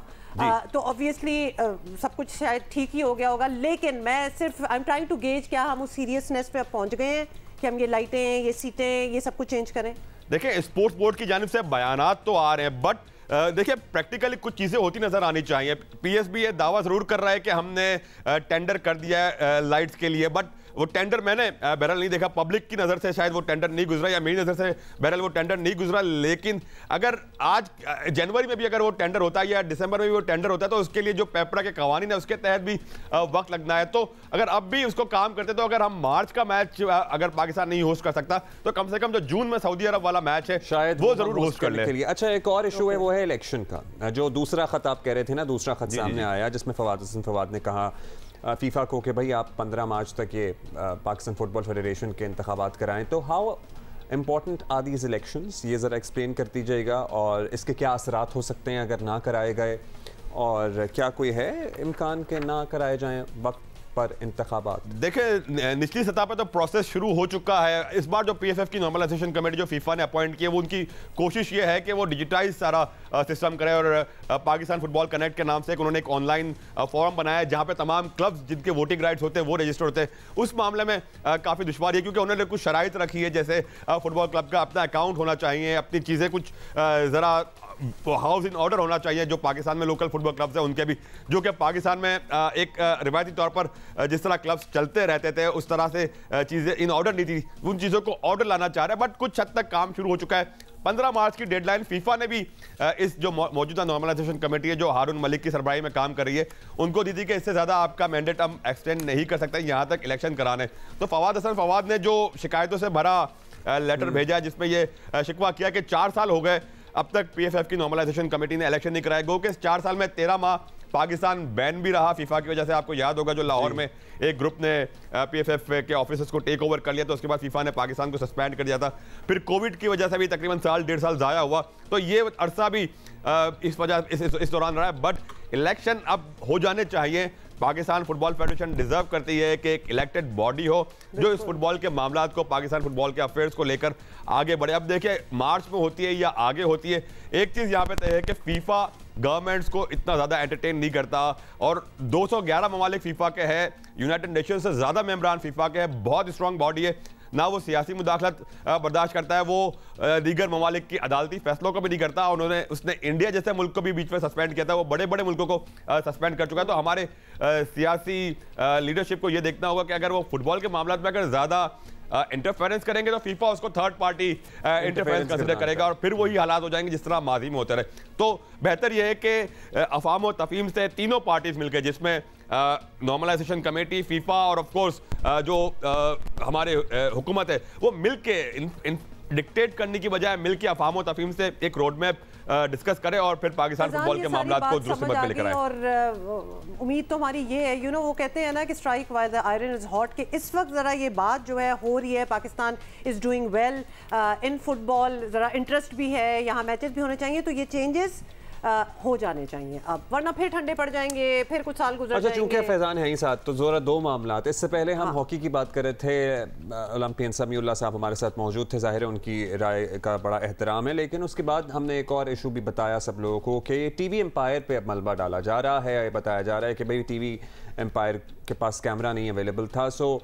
तो ऑब्वियसली सब कुछ शायद ठीक ही हो गया होगा, लेकिन मैं सिर्फ I am trying to gauge क्या हम उस सीरियसनेस पे अब पहुंच गए हैं कि हम ये लाइटें, ये सीटें, ये सब कुछ चेंज करें। देखिए, स्पोर्ट्स बोर्ड की जानिब से बयानात तो आ रहे हैं, बट देखिए प्रैक्टिकली कुछ चीजें होती नजर आनी चाहिए। पीएसबी ये दावा जरूर कर रहा है कि हमने टेंडर कर दिया है लाइट्स के लिए, बट वो टेंडर मैंने बहरहाल नहीं देखा, पब्लिक की नज़र से शायद वो टेंडर नहीं गुजरा या मेरी नज़र से बहरहाल वो टेंडर नहीं गुजरा, लेकिन अगर आज जनवरी में भी अगर वो टेंडर होता है या दिसंबर में भी वो टेंडर होता है तो उसके लिए जो पेपरा के कवानीन है उसके तहत भी वक्त लगना है। तो अगर अब भी उसको काम करते तो अगर हम मार्च का मैच अगर पाकिस्तान नहीं होस्ट कर सकता तो कम से कम जो जून में सऊदी अरब वाला मैच है शायद वो जरूर होस्ट कर ले। अच्छा, एक और इशू है वो है इलेक्शन का, जो दूसरा खत आप कह रहे थे ना, दूसरा खत सामने आया जिसमें फवाद हसन फवाद ने कहा फीफा को कि भाई आप 15 मार्च तक ये पाकिस्तान फुटबॉल फेडरेशन के इंतखाबात कराएं। तो how important are these elections, ये ज़रा एक्सप्लेन कर दीजिएगा, और इसके क्या असरात हो सकते हैं अगर ना कराए गए, और क्या कोई है इम्कान के ना कराए जाएं वक्त पर इंतखाबात? देखिए, निचली सतह पर तो प्रोसेस शुरू हो चुका है। इस बार जो PFF की नॉर्मलाइजेशन कमेटी जो फीफा ने अपॉइंट की है वो उनकी कोशिश ये है कि वो डिजिटाइज सारा सिस्टम करे, और पाकिस्तान फुटबॉल कनेक्ट के नाम से उन्होंने एक ऑनलाइन फॉर्म बनाया है जहां पे तमाम क्लब्स जिनके वोटिंग राइट्स होते हैं वो रजिस्टर होते हैं। उस मामले में काफ़ी दुश्वारी है क्योंकि उन्होंने कुछ शराइत रखी है, जैसे फुटबॉल क्लब का अपना अकाउंट होना चाहिए, अपनी चीज़ें कुछ ज़रा हाउस इन ऑर्डर होना चाहिए, जो पाकिस्तान में लोकल फुटबॉल क्लब्स हैं उनके भी, जो कि पाकिस्तान में एक रिवायती तौर पर जिस तरह क्लब्स चलते रहते थे उस तरह से चीज़ें इन ऑर्डर नहीं थी, उन चीज़ों को ऑर्डर लाना चाह रहे हैं। बट कुछ हद तक काम शुरू हो चुका है। 15 मार्च की डेडलाइन फीफा ने भी इस जो मौजूदा नॉर्मलाइजेशन कमेटी है जो हारून मलिक की सरबराही में काम कर रही है उनको दी थी कि इससे ज़्यादा आपका मैंडेट हम एक्सटेंड नहीं कर सकते यहाँ तक इलेक्शन कराने। तो फवाद हसन फवाद ने जो शिकायतों से भरा लेटर भेजा जिसमें ये शिकवा किया कि 4 साल हो गए अब तक PFF की नॉर्मलाइजेशन कमेटी ने इलेक्शन नहीं कराया, गो कि 4 साल में 13 माह पाकिस्तान बैन भी रहा फीफा की वजह से। आपको याद होगा जो लाहौर में एक ग्रुप ने PFF के ऑफिसर्स को टेक ओवर कर लिया तो उसके बाद फीफा ने पाकिस्तान को सस्पेंड कर दिया था। फिर कोविड की वजह से भी तकरीबन साल 1.5 साल ज़ाया हुआ, तो ये अरसा भी इस दौरान रहा है। बट इलेक्शन अब हो जाने चाहिए। पाकिस्तान फुटबॉल फेडरेशन डिजर्व करती है कि एक इलेक्टेड बॉडी हो जो इस फुटबॉल के मामलात को, पाकिस्तान फुटबॉल के अफेयर्स को लेकर आगे बढ़े। अब देखिए मार्च में होती है या आगे होती है, एक चीज़ यहाँ पे तय है कि फीफा गवर्नमेंट्स को इतना ज़्यादा एंटरटेन नहीं करता, और 211 ममालिक फीफा के हैं, यूनाइटेड नेशन से ज़्यादा मेम्बरान फीफा के हैं, बहुत स्ट्रॉन्ग बॉडी है, ना वो सियासी मुदाखलत बर्दाश्त करता है, वो दीगर ममालिक की अदालती फैसलों को भी नहीं करता। उसने इंडिया जैसे मुल्क को भी बीच में सस्पेंड किया था, वो बड़े बड़े मुल्कों को सस्पेंड कर चुका है। तो हमारे सियासी लीडरशिप को ये देखना होगा कि अगर वो फुटबॉल के मामलों में अगर ज़्यादा इंटरफेरेंस करेंगे तो फीफा उसको थर्ड पार्टी इंटरफेरेंस कंसिडर करेगा, और फिर वही हालात हो जाएंगे जिस तरह माजी में होते रहे। तो बेहतर यह है कि अफाम और तफहीम से तीनों पार्टीज मिलकर, जिसमें नॉर्मलाइजेशन कमेटी, फीफा और ऑफ कोर्स जो हमारे हुकूमत है, वो मिल के डिक्टेट करने की बजाय मिल के अफाम और तफहीम से एक रोड मैप डिस्कस करें और फिर पाकिस्तान फुटबॉल के मामलात को दुरुस्त में लेकर आए। और उम्मीद तो हमारी ये है, वो कहते हैं ना कि strike while the iron is hot, कि इस वक्त ज़रा ये बात जो है हो रही है, Pakistan is doing well in football, ज़रा इंटरेस्ट भी है, यहाँ मैचेस भी होने चाहिए, तो ये चेंजेस हो जाने चाहिए अब, वरना फिर ठंडे पड़ जाएंगे, फिर कुछ साल गुजर जाएंगे। चूंकि फैजान है ही साथ, तो ज़रा दो मामला, इससे पहले हम हॉकी की बात कर रहे थे, ओलंपियन समीउल्लाह साहब हमारे साथ मौजूद थे, ज़ाहिर है उनकी राय का बड़ा एहतराम है, लेकिन उसके बाद हमने एक और इशू भी बताया सब लोगों को कि TV एम्पायर पे अब मलबा डाला जा रहा है, बताया जा रहा है कि भाई TV एम्पायर के पास कैमरा नहीं अवेलेबल था। सो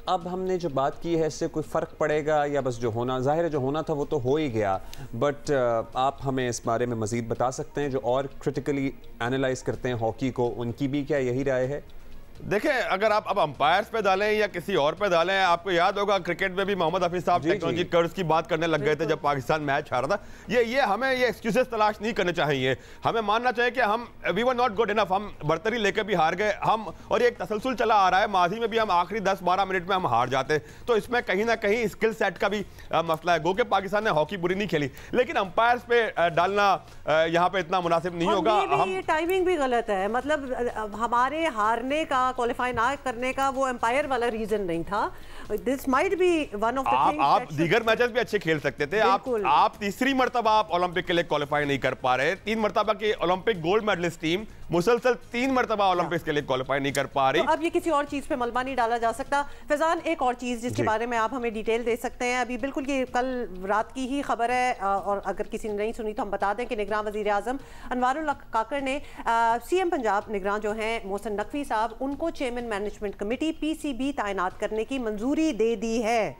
अब हमने जो बात की है इससे कोई फ़र्क पड़ेगा या बस जो होना, ज़ाहिर है जो होना था वो तो हो ही गया, बट आप हमें इस बारे में मज़ीद बता सकते हैं जो और क्रिटिकली एनालाइज करते हैं हॉकी को, उनकी भी क्या यही राय है? देखिए, अगर आप अब अंपायर्स पे डालें या किसी और पे डालें, आपको याद होगा क्रिकेट में भी मोहम्मद हफीज साहब टेक्नोलॉजी कर्ज की बात करने लग गए थे जब पाकिस्तान मैच हारा था। ये हमें ये एक्सक्यूजेस तलाश नहीं करने चाहिए, हमें मानना चाहिए कि हम we were not good enough, हम बर्तरी लेकर भी हार गए हम, और ये एक तसलसल चला आ रहा है, माजी में भी हम आखिरी 10-12 मिनट में हम हार जाते, तो इसमें कहीं ना कहीं स्किल सेट का भी मसला है। गो के पाकिस्तान ने हॉकी बुरी नहीं खेली, लेकिन अंपायर्स पे डालना यहाँ पे इतना मुनासिब नहीं होगा। हम टाइमिंग भी गलत है, मतलब हमारे हारने का, क्वालिफाई ना करने का वो एम्पायर वाला रीजन नहीं था। This might be one of the things. आप दीगर मैचेस भी अच्छे खेल सकते थे, आप तीसरी मर्तबा आप ओलंपिक के लिए क्वालिफाई नहीं कर पा रहे, 3 मर्तबा की ओलंपिक गोल्ड मेडलिस्ट टीम मुसलसल 3 मर्तबा ओलंपिक्स के लिए क्वालिफाई नहीं कर पा रही। तो अब ये किसी और चीज पे मलबा नहीं डाला जा सकता। फैजान, एक और चीज जिसके बारे में आप हमें डिटेल दे सकते हैं, अभी बिल्कुल ये कल रात की ही खबर है, और अगर किसी ने नहीं सुनी तो हम बता दें कि निगरान वजीर आजम अनवारुल काकर ने CM पंजाब निगरान जो हैं मोहसिन नकवी साहब, उनको चेयरमैन मैनेजमेंट कमेटी PCB तैनात करने की मंजूरी दे दी है।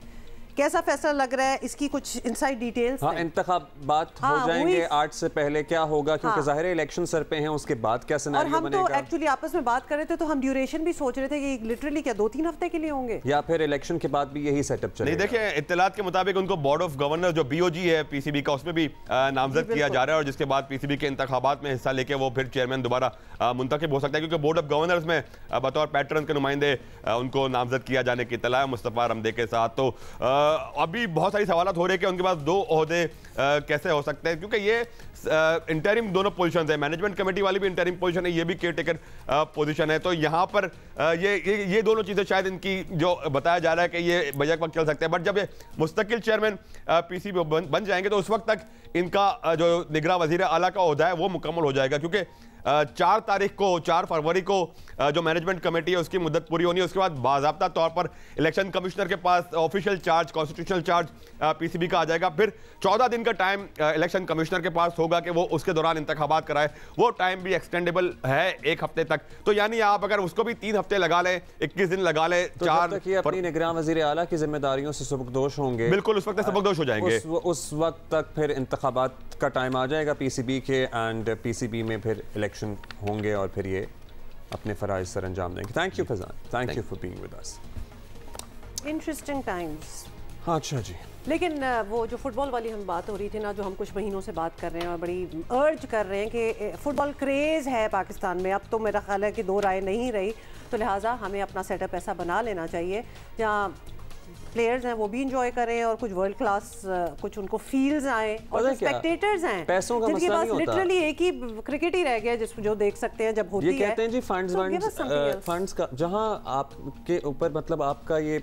कैसा फैसला लग रहा है, इसकी कुछ इनसाइड डिटेल्स? हाँ, इंतखाबात हो जाएंगे 8 से पहले, क्या होगा क्योंकि जाहिर है इलेक्शन सर पे हैं, उसके बाद क्या सिनेरियो बनेगा। हम तो एक्चुअली आपस में बात कर रहे थे तो हम ड्यूरेशन भी सोच रहे थे कि लिटरली क्या 2-3 हफ्ते के लिए होंगे या फिर इलेक्शन के बाद भी यही सेटअप चलेगा। नहीं, देखिए इत्तलात के मुताबिक उनको बोर्ड ऑफ गवर्नर जो BOG है PCB का, उसमें भी नामजद किया जा रहा है और जिसके बाद PCB के इंतखाबात में हिस्सा लेके वो फिर चेयरमैन दोबारा मुंतखब हो सकता है, क्योंकि बोर्ड ऑफ गवर्नर्स में बतौर पैटर्न के नुमाइंदे उनको नामजद किया जाने की इत्तला है मुस्तफा रमदे के साथ। तो अभी बहुत सारी सवाल हो रहे हैं कि उनके पास 2 ओहदे कैसे हो सकते हैं, क्योंकि ये इंटरिम दोनों पोजीशन है, मैनेजमेंट कमेटी वाली भी इंटरिम पोजीशन है, ये भी केयर टेकर पोजीशन है। तो यहाँ पर ये दोनों चीज़ें शायद इनकी जो बताया जा रहा है कि ये बजट वक्त चल सकते हैं, बट जब ये मुस्तकिल चेयरमैन PCB बन जाएंगे तो उस वक्त तक इनका जो निगरां वज़ीर आला का ओहदा है वो मुकम्मल हो जाएगा, क्योंकि 4 फरवरी को जो मैनेजमेंट कमेटी है उसकी मुद्दत पूरी होनी है। उसके बाद बाज़ाब्ता तौर पर इलेक्शन कमिश्नर के पास official charge, constitutional charge PCB का आ जाएगा। फिर 14 दिन का टाइम इलेक्शन कमिश्नर के पास होगा कि वो उसके दौरान इंतखाबात कराए, वो टाइम भी एक्सटेंडेबल है 1 हफ्ते तक। तो यानी आप अगर उसको भी 3 हफ्ते लगा लें, 21 दिन लगा लें, तो 4 तक ये अपनी निगरान वज़ीर आला की जिम्मेदारियों से सबकदोश होंगे। बिल्कुल, उस वक्त सबकदोश हो जाएंगे। उस वक्त तक फिर इंतखाबात का टाइम आ जाएगा PCB के, एंड PCB में फिर इलेक्शन होंगे और फिर ये अपने फराइज सर अंजाम देंगे। Thank you Faizan, thank you for being with us. Interesting times. हाँ, अच्छा जी। लेकिन वो जो फुटबॉल वाली हम बात हो रही थी ना, जो हम कुछ महीनों से बात कर रहे हैं और बड़ी अर्ज कर रहे हैं कि फुटबॉल क्रेज़ है पाकिस्तान में, अब तो मेरा ख्याल है कि 2 राय नहीं रही, तो लिहाजा हमें अपना सेटअप ऐसा बना लेना चाहिए जहाँ प्लेयर्स हैं वो भी इंजॉय करें और कुछ वर्ल्ड क्लास कुछ उनको फील्स आए और स्पेक्टेटर्स हैं पैसों का मसला नहीं होता, लिटरली एक ही क्रिकेट ही रह गया जो देख सकते हैं जब होती है। ये कहते हैं जी फंड्स का, जहां आपके ऊपर मतलब आपका ये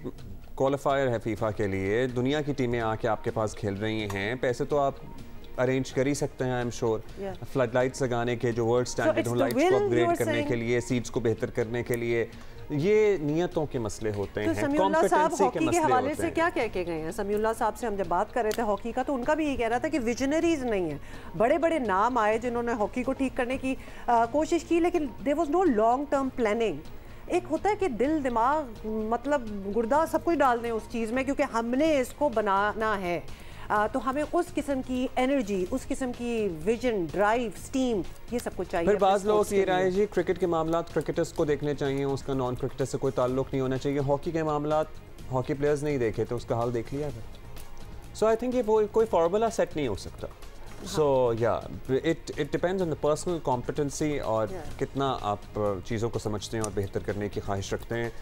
क्वालिफायर है फीफा के लिए, दुनिया की टीमें आके आपके पास खेल रही हैं, पैसे तो आप अरेंज कर ही सकते हैं। I am sure flood lights लगाने के, जो वर्ल्ड स्टैंडर्ड हो, लाइट्स को अपग्रेड करने के लिए, सीट्स को बेहतर करने के लिए, ये नियतों के मसले होते हैं, कॉम्पिटेंसी के मसले हवाले से क्या कह के गए हैं समीउल्लाह साहब से हम जब बात कर रहे थे हॉकी का, तो उनका भी ये कह रहा था कि विजनरीज नहीं है, बड़े बड़े नाम आए जिन्होंने हॉकी को ठीक करने की कोशिश की, लेकिन there was no long term planning. एक होता है कि दिल दिमाग मतलब गुर्दा सब कुछ डाल दें उस चीज़ में, क्योंकि हमने इसको बनाना है, तो हमें उस किस्म की एनर्जी, उस किस्म की विजन, ड्राइव, स्टीम, ये सब कुछ चाहिए। फिर बाज़ लोग ये राय जी क्रिकेट के मामलात क्रिकेटर्स को देखने चाहिए, उसका नॉन क्रिकेटर से कोई ताल्लुक नहीं होना चाहिए। हॉकी के मामलात हॉकी प्लेयर्स नहीं देखे तो उसका हाल देख लिया था। सो आई थिंक ये वो कोई फार्मूला सेट नहीं हो सकता। सो या it depends on the personal competency और कितना आप चीज़ों को समझते हैं और बेहतर करने की ख्वाहिश रखते हैं।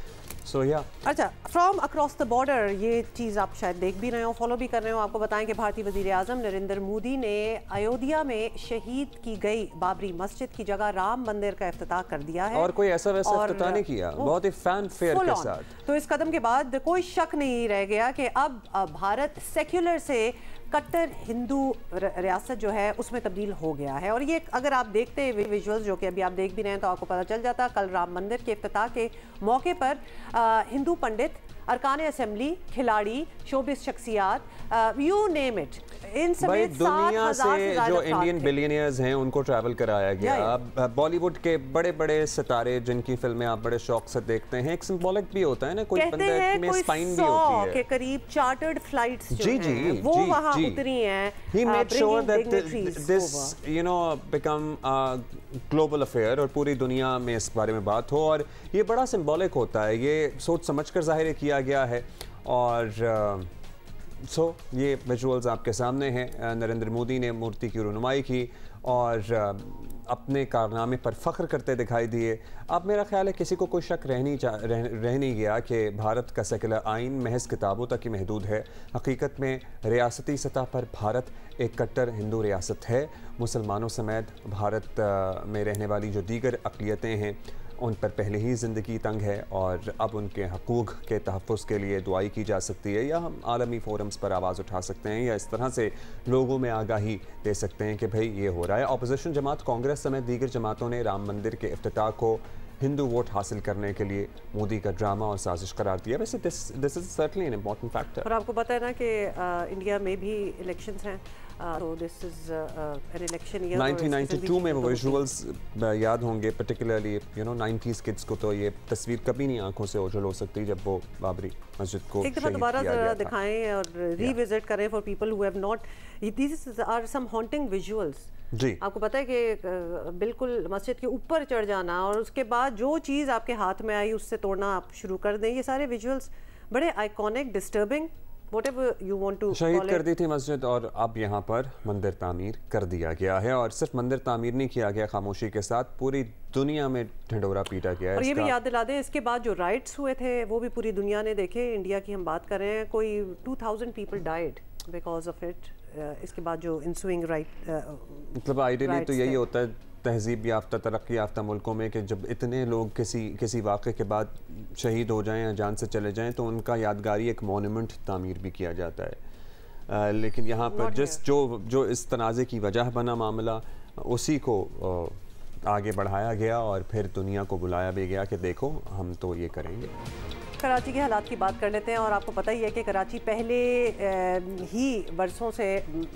सो या अच्छा, फ्रॉम अक्रॉस द बॉर्डर ये चीज़ आप शायद देख भी रहे हो, फॉलो भी कर रहे हो। आपको बताएं कि भारतीय वज़ीर आज़म नरेंद्र मोदी ने अयोध्या में शहीद की गई बाबरी मस्जिद की जगह राम मंदिर का इफ्तिताह कर दिया है, और कोई ऐसा वैसा इफ्तिताह नहीं किया, बहुत ही फैन फेयर के साथ। तो इस कदम के बाद कोई शक नहीं रह गया कि अब भारत सेक्युलर से कट्टर हिंदू रियासत जो है उसमें तब्दील हो गया है। और ये अगर आप देखते हैं विजुअल्स जो कि अभी आप देख भी रहे हैं तो आपको पता चल जाता, कल राम मंदिर के इफ्तिताह के मौके पर हिंदू पंडित, अरकान असेंबली, खिलाड़ी, शोबिस शख्सियात, यू नेम इट, इन समेत दुनिया से जो इंडियन बिलियनियर्स हैं उनको ट्रैवल कराया गया। बॉलीवुड के बड़े बड़े सितारे जिनकी फिल्में आप बड़े शौक से देखते हैं, एक सिंबॉलिक भी होता है ना, कोई बंदे में स्पाइन भी होती है के करीब चार्टर्ड फ्लाइट्स जो जी जी वो वहां उतरी हैं। He made sure that this become a global affair और पूरी दुनिया में इस बारे में बात हो, और ये बड़ा सिंबॉलिक होता है, ये सोच समझकर जाहिर किया गया है। और ये विजुअल्स आपके सामने हैं। नरेंद्र मोदी ने मूर्ति की रुनुमाई की और अपने कारनामे पर फ़ख्र करते दिखाई दिए। अब मेरा ख्याल है किसी को कोई शक रह नहीं गया कि भारत का सेकुलर आइन महज किताबों तक ही महदूद है। हकीकत में रियासती सतह पर भारत एक कट्टर हिंदू रियासत है। मुसलमानों समेत भारत में रहने वाली जो दीगर अक़लियतें हैं उन पर पहले ही ज़िंदगी तंग है, और अब उनके हकूक़ के तहफ़्फ़ुज़ के लिए दुआई की जा सकती है, या हम आलमी फ़ोरम्स पर आवाज़ उठा सकते हैं, या इस तरह से लोगों में आगाही दे सकते हैं कि भाई ये हो रहा है। अपोजिशन जमात कांग्रेस समेत दीगर जमातों ने राम मंदिर के इफ्तिताह को हिंदू वोट हासिल करने के लिए मोदी का ड्रामा और साजिश करार दिया। वैसे this is certainly an important factor. और आपको पता है ना कि इंडिया में भी इलेक्शंस हैं, तो this is an election year. 1992 में वो विजुअल्स याद होंगे, पर्टिकुलरली 90s किड्स को तो ये तस्वीर कभी नहीं आंखों से ओझल हो सकती जब वो बाबरी मस्जिद को एक दफ़ा दोबारा दिखाएं और रिविजिट करें for people who have not. These are some haunting visuals जी। आपको पता है कि बिल्कुल मस्जिद के ऊपर चढ़ जाना और उसके बाद जो चीज़ आपके हाथ में आई उससे तोड़ना आप शुरू कर दें, ये सारे विजुअल्स बड़े iconic, disturbing, whatever you want to शहीद कर दी थी मस्जिद और अब यहाँ पर मंदिर तामीर कर दिया गया है। और सिर्फ मंदिर तामीर नहीं किया गया, खामोशी के साथ पूरी दुनिया में ढिंढोरा पीटा गया है। और ये भी याद दिला दें, इसके बाद जो राइट्स हुए थे वो भी पूरी दुनिया ने देखे। इंडिया की हम बात कर रहे हैं, कोई 2000 people died because of it. इसके बाद जो इंसुइंग राइट, मतलब आइडियली तो यही होता है तहजीब याफ्ता, तरक्की याफ्ता मुल्कों में कि जब इतने लोग किसी वाक़े के बाद शहीद हो जाएं या जान से चले जाएं तो उनका यादगारी एक मोनूमेंट तामीर भी किया जाता है। लेकिन यहाँ पर जो इस तनाज़े की वजह बना मामला, उसी को आगे बढ़ाया गया और फिर दुनिया को बुलाया भी गया कि देखो हम तो ये करेंगे। कराची के हालात की बात कर लेते हैं। और आपको पता ही है कि कराची पहले ही बरसों से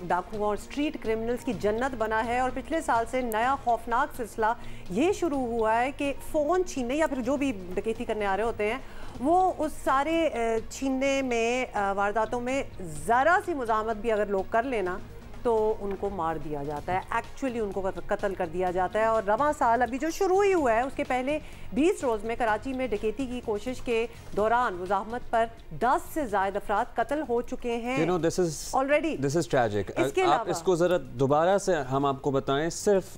डाकुओं और स्ट्रीट क्रिमिनल्स की जन्नत बना है। और पिछले साल से नया खौफनाक सिलसिला ये शुरू हुआ है कि फ़ोन छीनने या फिर जो भी डकैती करने आ रहे होते हैं वो उस सारे छीनने में वारदातों में ज़रा सी मुज़ाहमत भी अगर लोग कर लेना तो उनको मार दिया जाता है, एक्चुअली उनको कत्ल कर दिया जाता है। और रवां साल अभी जो शुरू ही हुआ है उसके पहले 20 रोज़ में कराची में डकैती की कोशिश के दौरान मुज़ाहमत पर 10 से ज़ायद अफराद कत्ल हो चुके हैं ऑलरेडी। This is tragic. आप इसको ज़रा दोबारा से हम आपको बताएं, सिर्फ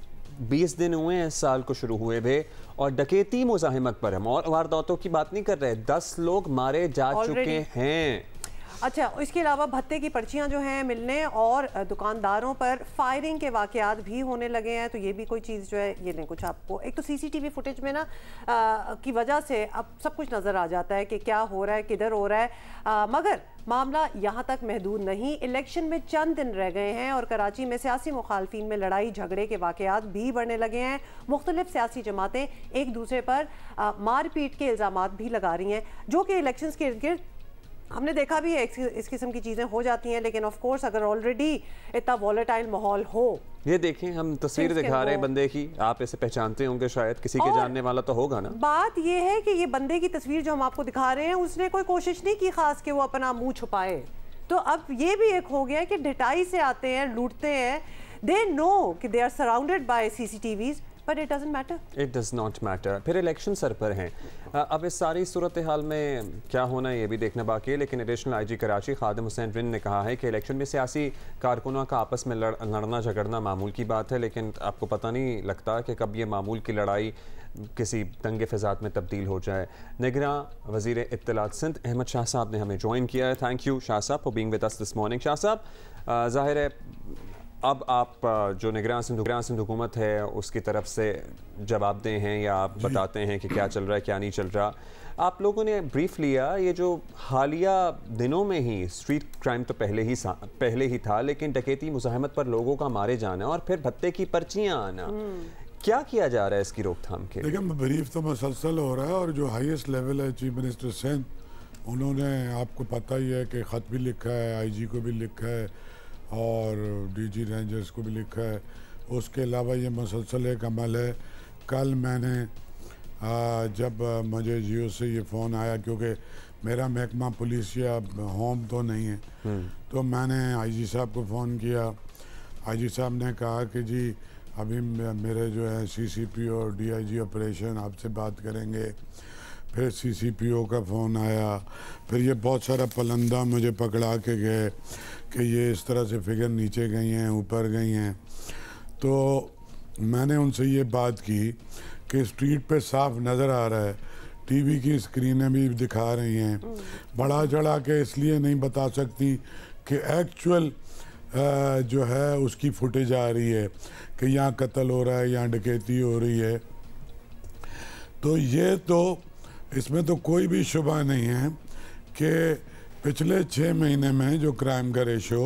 20 दिन हुए हैं इस साल को शुरू हुए भी और डकैती मुज़ाहमत पर हम और वारदातों की बात नहीं कर रहे, 10 लोग मारे जा चुके हैं। अच्छा, इसके अलावा भत्ते की पर्चियां जो हैं मिलने और दुकानदारों पर फायरिंग के वाक़यात भी होने लगे हैं। तो ये भी कोई चीज़ जो है, ये नहीं कुछ आपको एक तो सीसीटीवी फुटेज में ना की वजह से अब सब कुछ नज़र आ जाता है कि क्या हो रहा है, किधर हो रहा है। मगर मामला यहाँ तक महदूद नहीं, इलेक्शन में चंद दिन रह गए हैं और कराची में सियासी मुखालफिन में लड़ाई झगड़े के वाक़यात भी बढ़ने लगे हैं। मुख्तलिफ सियासी जमातें एक दूसरे पर मारपीट के इल्ज़ामात भी लगा रही हैं, जो कि इलेक्शन के इर्द गिर्द हमने देखा भी है। इस किस्म की चीज़ें हो जाती हैं, लेकिन ऑफ कोर्स अगर ऑलरेडी इतना वॉलेटाइल माहौल हो। ये देखें, हम तस्वीर दिखा रहे हैं बंदे की, आप इसे पहचानते होंगे शायद, किसी के जानने वाला तो होगा ना। बात ये है कि ये बंदे की तस्वीर जो हम आपको दिखा रहे हैं उसने कोई कोशिश नहीं की खास कि वो अपना मुंह छुपाए। तो अब ये भी एक हो गया कि ढिठाई से आते हैं, लूटते हैं। दे नो कि they are surrounded by CCTVs, but it doesn't matter. It does not matter. फिर इलेक्शन सर पर हैं। अब इस सारी सूरत हाल में क्या होना है ये भी देखना बाकी है। लेकिन एडिशनल IG कराची खादिम हुसैन रिंद ने कहा है कि इलेक्शन में सियासी कारकुनों का आपस में लड़ना झगड़ना मामूल की बात है, लेकिन आपको पता नहीं लगता कि कब ये मामूल की लड़ाई किसी दंगे फसाद में तब्दील हो जाए। निगरान वज़ीर इत्तलात सिंध अहमद शाह साहब ने हमें ज्वाइन किया है। थैंक यू शाह साहब for being with us this morning. Shah साहब, ज़ाहिर है अब आप जो निगरान सिंध हुकूमत है उसकी तरफ से जवाबदेह हैं या आप बताते हैं कि क्या चल रहा है क्या नहीं चल रहा। आप लोगों ने ब्रीफ लिया, ये जो हालिया दिनों में ही स्ट्रीट क्राइम तो पहले ही था, लेकिन डकैती मुज़ाहमत पर लोगों का मारे जाना और फिर भत्ते की पर्चियाँ आना, क्या किया जा रहा है इसकी रोकथाम के? देखिए, ब्रीफ तो मुसलसल हो रहा है और जो हाईएस्ट लेवल है चीफ मिनिस्टर सिंध, उन्होंने आपको पता ही है कि ख़त भी लिखा है, IG को भी लिखा है और DG रेंजर्स को भी लिखा है। उसके अलावा ये मुसलसल एक अमल है। कल मैंने जब मुझे जियो से ये फ़ोन आया, क्योंकि मेरा महकमा पुलिस या होम तो नहीं है, तो मैंने IG साहब को फ़ोन किया। IG साहब ने कहा कि जी अभी मेरे जो है CCP और DIG ऑपरेशन आपसे बात करेंगे। फिर CCPO का फ़ोन आया, फिर ये बहुत सारा पलंदा मुझे पकड़ा के गए कि ये इस तरह से फिगर नीचे गई हैं, ऊपर गई हैं। तो मैंने उनसे ये बात की कि स्ट्रीट पे साफ नज़र आ रहा है, TV की स्क्रीनें भी दिखा रही हैं, बढ़ा चढ़ा के इसलिए नहीं बता सकती कि एक्चुअल जो है उसकी फुटेज आ रही है कि यहाँ कत्ल हो रहा है, यहाँ डकैती हो रही है। तो ये तो इसमें तो कोई भी शुबा नहीं है कि पिछले 6 महीने में जो क्राइम का रेशो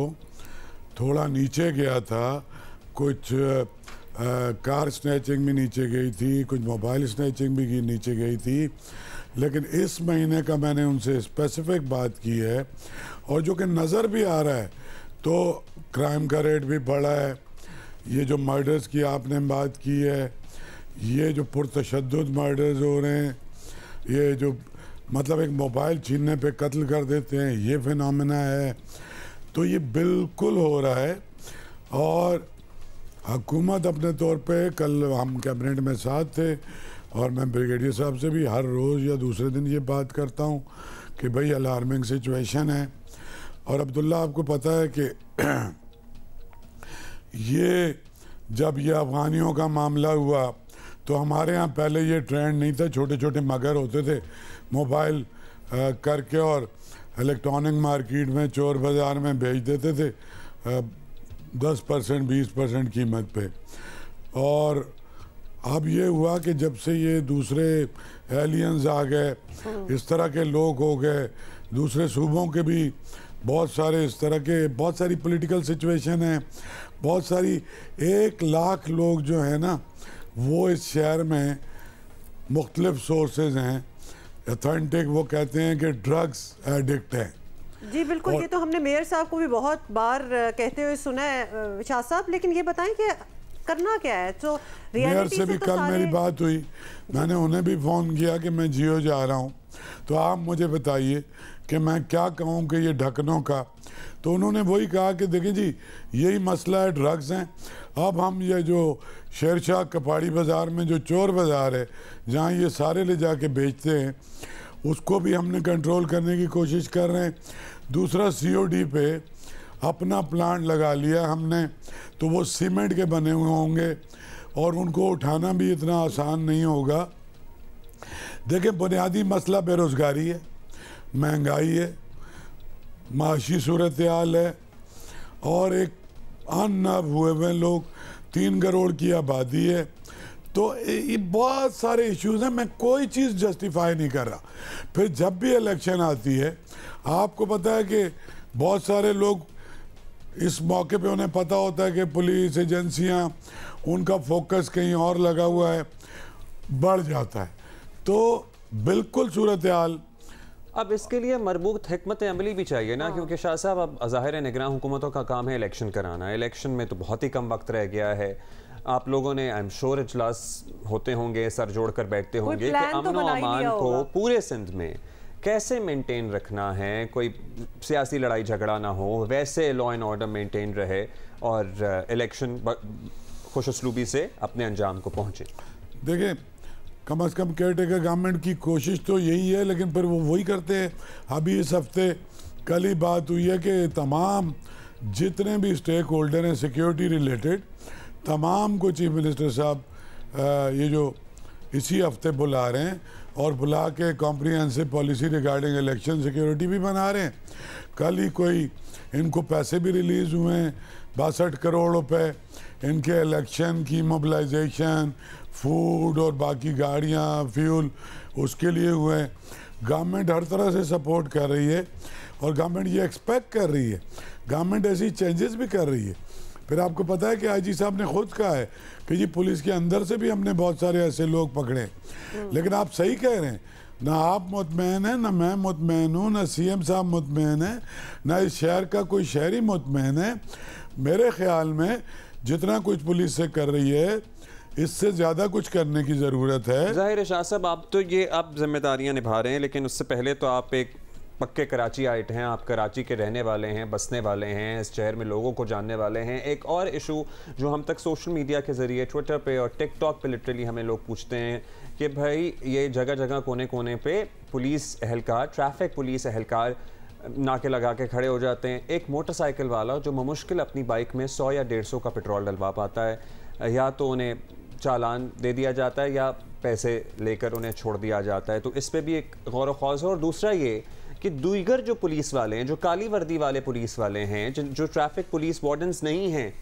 थोड़ा नीचे गया था, कुछ कार स्नैचिंग भी नीचे गई थी, कुछ मोबाइल स्नैचिंग भी नीचे गई थी, लेकिन इस महीने का मैंने उनसे स्पेसिफिक बात की है और जो कि नज़र भी आ रहा है, तो क्राइम का रेट भी बढ़ा है। ये जो मर्डर्स की आपने बात की है, ये जो पुरतशद्दुद मर्डर्स हो रहे हैं, ये जो मतलब एक मोबाइल छीनने पे कत्ल कर देते हैं, ये फिनोमेना है, तो ये बिल्कुल हो रहा है। और हुकूमत अपने तौर पे, कल हम कैबिनेट में साथ थे और मैं ब्रिगेडियर साहब से भी हर रोज़ या दूसरे दिन ये बात करता हूँ कि भाई अलार्मिंग सिचुएशन है। और अब्दुल्ला आपको पता है कि ये जब ये अफ़गानियों का मामला हुआ तो हमारे यहाँ पहले ये ट्रेंड नहीं था, छोटे छोटे मगर होते थे मोबाइल करके और इलेक्ट्रॉनिक मार्केट में, चोर बाज़ार में बेच देते थे 10% 20% कीमत पे। और अब ये हुआ कि जब से ये दूसरे एलियंस आ गए, इस तरह के लोग हो गए, दूसरे सूबों के भी बहुत सारे इस तरह के, बहुत सारी पॉलिटिकल सिचुएशन है, बहुत सारी 1 लाख लोग जो है ना वो इस शहर में मुख्तलिफ सोर्सेज हैं ऑथेंटिक, वो कहते हैं कि ड्रग्स एडिक्ट हैं। जी बिल्कुल, ये तो हमने मेयर साहब को भी बहुत बार कहते हुए सुना है शाह साहब, लेकिन ये बताएं कि करना क्या है। तो मेयर से भी कल मेरी बात हुई, मैंने उन्हें भी फ़ोन किया कि मैं जियो जा रहा हूँ, तो आप मुझे बताइए कि मैं क्या कहूँ कि ये ढक्कनों का। तो उन्होंने वही कहा कि देखिए जी यही मसला है, ड्रग्स हैं। अब हम ये जो शेरशाह कपाड़ी बाज़ार में जो चोर बाज़ार है जहाँ ये सारे ले जाके बेचते हैं, उसको भी हमने कंट्रोल करने की कोशिश कर रहे हैं। दूसरा COD पे अपना प्लांट लगा लिया हमने, तो वो सीमेंट के बने हुए होंगे और उनको उठाना भी इतना आसान नहीं होगा। देखिए बुनियादी मसला बेरोज़गारी है, महंगाई है, माशी सूरत हाल है और एक अननव हुए हुए लोग, 3 करोड़ की आबादी है। तो ये बहुत सारे इश्यूज़ हैं, मैं कोई चीज़ जस्टिफाई नहीं कर रहा। फिर जब भी इलेक्शन आती है, आपको पता है कि बहुत सारे लोग इस मौके पे उन्हें पता होता है कि पुलिस एजेंसियां, उनका फोकस कहीं और लगा हुआ है, बढ़ जाता है। तो बिल्कुल सूरत हाल। अब इसके लिए मरबूत हिकमत अमली भी चाहिए ना, क्योंकि शाह साहब अब ज़ाहिर निगरान हुकूमतों का काम है इलेक्शन कराना। इलेक्शन में तो बहुत ही कम वक्त रह गया है। आप लोगों ने आई एम श्योर इजलास होते होंगे, सर जोड़ कर बैठते होंगे कि अमन और अमान को पूरे सिंध में कैसे मेंटेन रखना है, कोई सियासी लड़ाई झगड़ा ना हो, वैसे लॉ एंड ऑर्डर मेंटेन रहे और इलेक्शन खुशउस्लूबी से अपने अंजाम को पहुँचे। देखिए कम से कम केयरटेकर गवर्नमेंट की कोशिश तो यही है, लेकिन फिर वो वही करते हैं। अभी इस हफ्ते कल ही बात हुई है कि तमाम जितने भी स्टेक होल्डर हैं सिक्योरिटी रिलेटेड, तमाम को चीफ मिनिस्टर साहब ये जो इसी हफ्ते बुला रहे हैं और बुला के comprehensive policy regarding election security भी बना रहे हैं। कल ही कोई इनको पैसे भी रिलीज़ हुए हैं, 62 करोड़ रुपए इनके इलेक्शन की मोबिलाइजेशन, फूड और बाकी गाड़ियाँ, फ्यूल, उसके लिए हुए हैं। गवर्नमेंट हर तरह से सपोर्ट कर रही है और गवर्नमेंट ये एक्सपेक्ट कर रही है, गवर्नमेंट ऐसी चेंजेस भी कर रही है। फिर आपको पता है कि IG साहब ने खुद कहा है कि जी पुलिस के अंदर से भी हमने बहुत सारे ऐसे लोग पकड़े। लेकिन आप सही कह रहे हैं, ना आप मुतमैन हैं, ना मैं मुतमैन हूँ, ना CM साहब मुतमैन है, ना इस शहर का कोई शहरी मुतमैन है। मेरे ख्याल में जितना कुछ पुलिस से कर रही है, इससे ज़्यादा कुछ करने की ज़रूरत है। ज़ाहिर है शाह साहब, आप तो ये आप जिम्मेदारियां निभा रहे हैं, लेकिन उससे पहले तो आप एक पक्के कराची आइट हैं, आप कराची के रहने वाले हैं, बसने वाले हैं, इस शहर में लोगों को जानने वाले हैं। एक और इशू जो हम तक सोशल मीडिया के ज़रिए, ट्विटर पे और टिकटॉक पे लिटरली हमें लोग पूछते हैं कि भाई ये जगह जगह कोने कोने पे पुलिस एहलकार, ट्रैफिक पुलिस एहलकार नाके लगा के खड़े हो जाते हैं। एक मोटरसाइकिल वाला जो मुश्किल अपनी बाइक में 100 या 150 का पेट्रोल डलवा पाता है, या तो उन्हें चालान दे दिया जाता है या पैसे लेकर उन्हें छोड़ दिया जाता है। तो इस पे भी एक गौर ख्वास है। और दूसरा ये कि दीगर जो पुलिस वाले हैं, जो काली वर्दी वाले पुलिस वाले हैं, जो ट्रैफिक पुलिस वार्डन्स नहीं हैं,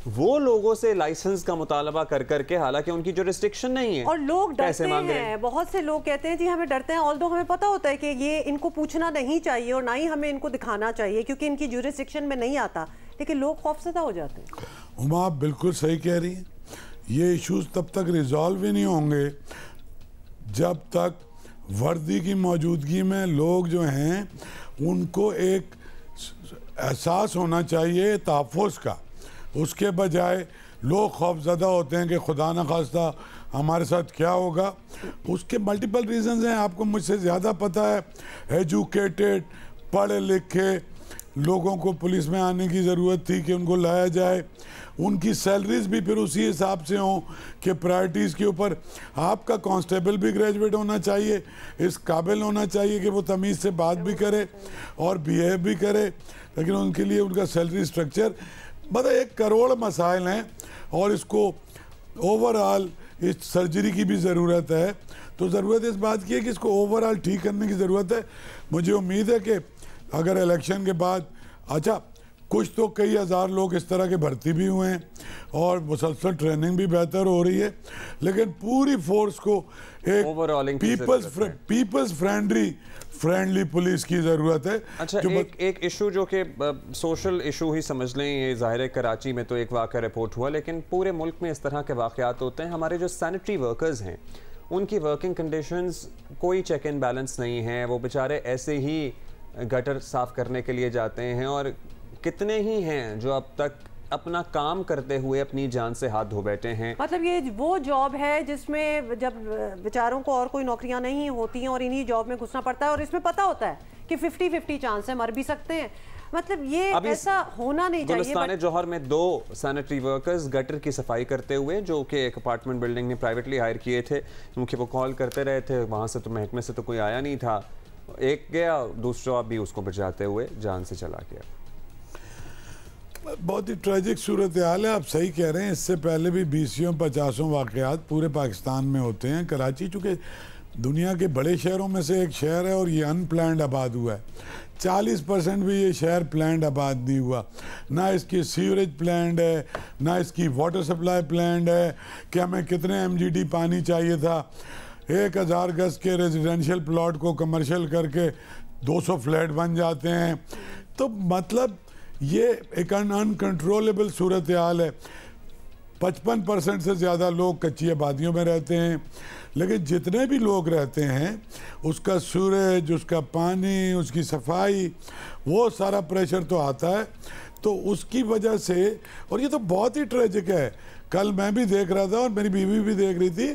वो लोगों से लाइसेंस का मुतालबा कर करके, हालांकि उनकी जो रिस्ट्रिक्शन नहीं है, और लोग डरते हैं। बहुत से लोग कहते हैं जी हमें डरते हैं, ऑल्दो हमें पता होता है कि ये इनको पूछना नहीं चाहिए और ना ही हमें इनको दिखाना चाहिए क्योंकि इनकी ज्यूरिसडिक्शन में नहीं आता, लेकिन लोग खौफजदा हो जाते हैं। हुमा आप बिल्कुल सही कह रही हैं। ये इश्यूज तब तक रिजॉल्व ही नहीं होंगे जब तक वर्दी की मौजूदगी में लोग जो हैं उनको एक एहसास होना चाहिए तहफ़्फ़ुज़ का। उसके बजाय लोग खौफज़दा होते हैं कि खुदा न खास्ता हमारे साथ क्या होगा। उसके मल्टीपल रीज़न्स हैं, आपको मुझसे ज़्यादा पता है। एजुकेटेड पढ़े लिखे लोगों को पुलिस में आने की ज़रूरत थी कि उनको लाया जाए, उनकी सैलरीज भी फिर उसी हिसाब से हों कि प्रायोरिटीज़ के ऊपर। आपका कांस्टेबल भी ग्रेजुएट होना चाहिए, इस काबिल होना चाहिए कि वो तमीज़ से बात भी करे और बिहेव भी करे, लेकिन उनके लिए उनका सैलरी स्ट्रक्चर मतलब 1 करोड़ मसाइल हैं और इसको ओवरऑल इस सर्जरी की भी ज़रूरत है। तो ज़रूरत इस बात की है कि इसको ओवरऑल ठीक करने की ज़रूरत है। मुझे उम्मीद है कि अगर इलेक्शन के बाद अच्छा कुछ तो कई हज़ार लोग इस तरह के भर्ती भी हुए हैं और मुसलसल ट्रेनिंग भी बेहतर हो रही है, लेकिन पूरी फोर्स को एक पीपल्स फ्रेंडली पुलिस की ज़रूरत है। अच्छा, एक इशू जो कि सोशल इशू ही समझ लें, ये ज़ाहिर है कराची में तो एक वाक़या रिपोर्ट हुआ, लेकिन पूरे मुल्क में इस तरह के वाक़यात होते हैं। हमारे जो सैनिटरी वर्कर्स हैं उनकी वर्किंग कंडीशंस कोई चेक एंड बैलेंस नहीं है, वो बेचारे ऐसे ही गटर साफ़ करने के लिए जाते हैं और कितने ही हैं जो अब तक अपना काम करते हुए अपनी जान से हाथ धो बैठे हैं। मतलब ये वो जॉब है जिसमें जब बेचारों को और कोई नौकरियां नहीं होती हैं और इन्हीं जॉब में घुसना पड़ता है और इसमें पता होता है कि 50-50 चांस है, मर भी सकते हैं। मतलब ये ऐसा होना नहीं चाहिए। गुलिस्तान जौहर में 2 सैनिटरी वर्कर्स गटर की सफाई करते हुए, जो कि एक अपार्टमेंट बिल्डिंग में प्राइवेटली हायर किए थे, क्योंकि वो कॉल करते रहे थे, वहाँ से तो महकमे से तो कोई आया नहीं था। एक गया, दूसरा भी उसको बचाते हुए जान से चला गया। बहुत ही ट्रेजिक सूरत हाल है। आप सही कह रहे हैं, इससे पहले भी 20-50 वाक़यात पूरे पाकिस्तान में होते हैं। कराची चूँकि दुनिया के बड़े शहरों में से एक शहर है और ये अनप्लैंड आबाद हुआ है। 40% भी ये शहर प्लैंड आबाद नहीं हुआ। ना इसकी सीवरेज प्लैंड है, ना इसकी वाटर सप्लाई प्लैंड है कि हमें कितने MGD पानी चाहिए था। 1000 गज के रेजिडेंशियल प्लॉट को कमर्शियल करके 200 फ्लैट बन जाते हैं। तो मतलब ये एक अनकंट्रोलेबल सूरत हाल है। 55% से ज़्यादा लोग कच्ची आबादियों में रहते हैं, लेकिन जितने भी लोग रहते हैं उसका सूरज, उसका पानी, उसकी सफाई, वो सारा प्रेशर तो आता है। तो उसकी वजह से, और ये तो बहुत ही ट्रेजिक है। कल मैं भी देख रहा था और मेरी बीवी भी देख रही थी,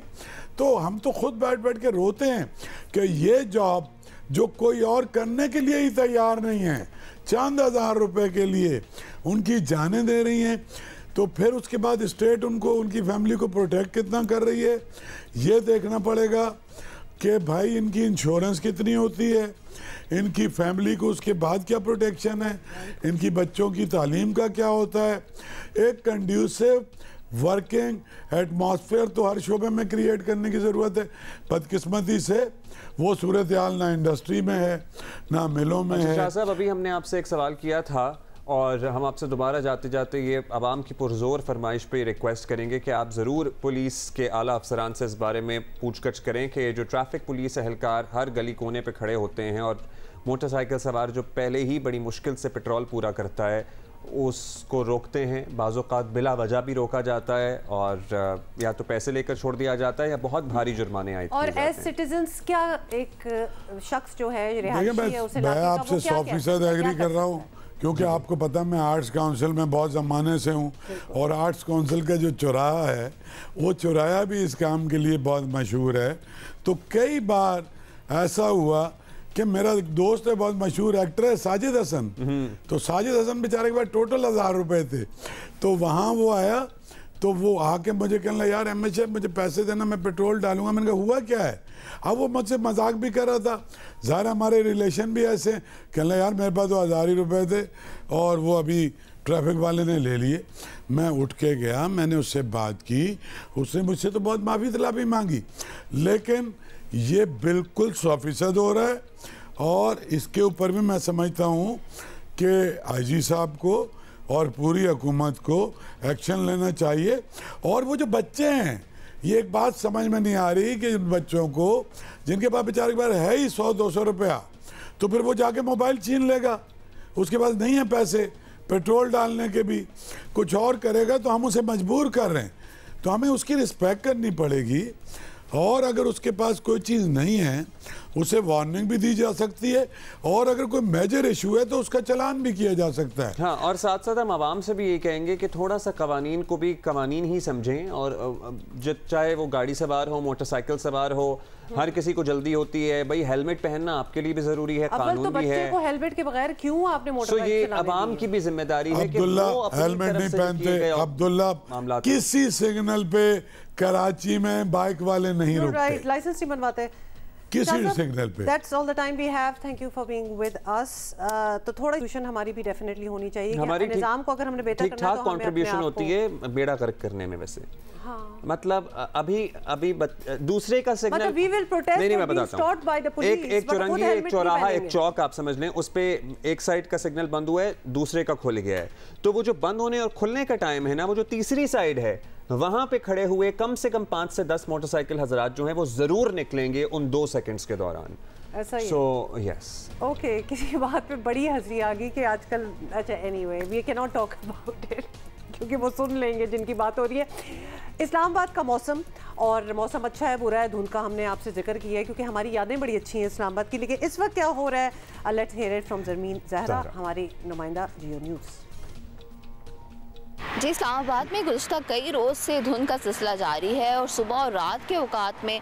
तो हम तो खुद बैठ के रोते हैं कि ये जॉब जो कोई और करने के लिए ही तैयार नहीं है, चंद 1000 रुपए के लिए उनकी जानें दे रही हैं। तो फिर उसके बाद स्टेट उनको, उनकी फैमिली को प्रोटेक्ट कितना कर रही है, ये देखना पड़ेगा कि भाई इनकी इंश्योरेंस कितनी होती है, इनकी फैमिली को उसके बाद क्या प्रोटेक्शन है, इनकी बच्चों की तालीम का क्या होता है। एक कंड्यूसिव वर्किंग एटमॉस्फेयर तो हर शोबे में क्रिएट करने की ज़रूरत है। बदकिस्मती से वो सूरत हाल ना इंडस्ट्री में है, ना मिलों में है। शाह साहब, अभी हमने आपसे एक सवाल किया था और हम आपसे दोबारा जाते जाते ये आवाम की पुरजोर फरमाइश पे रिक्वेस्ट करेंगे कि आप ज़रूर पुलिस के आला अफसरान से इस बारे में पूछगछ करें कि जो ट्रैफिक पुलिस एहलकार हर गली कोने पे खड़े होते हैं और मोटरसाइकिल सवार जो पहले ही बड़ी मुश्किल से पेट्रोल पूरा करता है उसको रोकते हैं, बाज़-औक़ात बिला वजह भी रोका जाता है और या तो पैसे लेकर छोड़ दिया जाता है या बहुत भारी जुर्माने आए। और एज सिटीजन्स क्या एक शख्स जो है रिहायशी है उसे मैं आपसे 100% एग्री कर रहा हूँ, क्योंकि आपको पता मैं आर्ट्स काउंसिल में बहुत ज़माने से हूँ और आर्ट्स काउंसिल का जो चौराहा है वो चौराहा भी इस काम के लिए बहुत मशहूर है। तो कई बार ऐसा हुआ कि मेरा एक दोस्त है, बहुत मशहूर एक्टर है, साजिद हसन। तो साजिद हसन बेचारे के पास टोटल 1000 रुपए थे। तो वहाँ वो आया, तो वो आके मुझे कहने लगा, यार MH मुझे पैसे देना, मैं पेट्रोल डालूंगा। मैंने कहा हुआ क्या है? अब वो मुझसे मजाक भी कर रहा था, ज़ाहिर हमारे रिलेशन भी ऐसे। कहने लगा, यार मेरे पास तो 1000 ही रुपये थे और वो अभी ट्रैफिक वाले ने ले लिए। मैं उठ के गया, मैंने उससे बात की, उसने मुझसे तो बहुत माफ़ी तलाफी मांगी, लेकिन ये बिल्कुल 100% हो रहा है। और इसके ऊपर भी मैं समझता हूँ कि IG साहब को और पूरी हुकूमत को एक्शन लेना चाहिए। और वो जो बच्चे हैं, ये एक बात समझ में नहीं आ रही कि उन बच्चों को जिनके पास बेचारे के पास है ही 100-200 रुपया, तो फिर वो जाके मोबाइल छीन लेगा, उसके पास नहीं है पैसे पेट्रोल डालने के भी, कुछ और करेगा, तो हम उसे मजबूर कर रहे हैं। तो हमें उसकी रिस्पेक्ट करनी पड़ेगी। और अगर उसके पास कोई चीज़ नहीं है उसे वार्निंग भी दी जा सकती है, और अगर कोई मेजर इशू है तो उसका चलान भी किया जा सकता है। हाँ, और साथ साथ हम आवाम से भी ये कहेंगे कि थोड़ा सा कवानीन को भी कवानीन ही समझें, और चाहे वो गाड़ी सवार हो, मोटरसाइकिल सवार हो, हर किसी को जल्दी होती है भाई। हेलमेट पहनना आपके लिए भी जरूरी है, कानून भी है। को हेलमेट के बगैर क्यों आपने मोटरसाइकिल ये आवाम की भी जिम्मेदारी है कि वो हेलमेट नहीं पहनते। अब्दुल्ला, किसी सिग्नल पे कराची में बाइक वाले नहीं रुकते, लाइसेंस नहीं बनवाते किसी सिग्नल पे। That's all the time we have. Thank you for being with us. तो थोड़ा ट्यूशन हमारी भी डेफिनेटली होनी चाहिए। हमारी निजाम को अगर हमने बेहतर करना है तो हमें कंट्रीब्यूशन होती है बेड़ा गर्क करने में। वैसे हाँ। मतलब अभी दूसरे का सिग्नल, मतलब we will protest नहीं मैं बताता हूँ। एक चौरंगी, एक चौराहा, एक चौक आप समझ लें, उस पे एक साइड का सिग्नल बंद हुआ है, दूसरे का खुल गया है, तो वो जो बंद होने और खुलने का टाइम है ना, वो जो तीसरी साइड है वहां पे खड़े हुए कम से कम 5 से 10 मोटरसाइकिल हजरात जो हैं वो जरूर निकलेंगे उन 2 सेकंड्स के दौरान। ऐसा ही। सो यस, ओके, किसी बात पे बड़ी हंसी आ गई कि आजकल, अच्छा anyway we can not talk about it क्योंकि वो सुन लेंगे जिनकी बात हो रही है। इस्लामाबाद का मौसम, और मौसम अच्छा है बुरा है, धुंध का हमने आपसे जिक्र किया है क्योंकि हमारी यादें बड़ी अच्छी हैं इस्लामाबाद की। लेकिन इस वक्त क्या हो रहा है, let's hear it from Zarmeen Zahra, हमारी नुमाइंदा जियो न्यूज़। जी, इस्लामाबाद में गुज़श्ता कई रोज़ से धुंध का सिलसिला जारी है और सुबह और रात के औकात में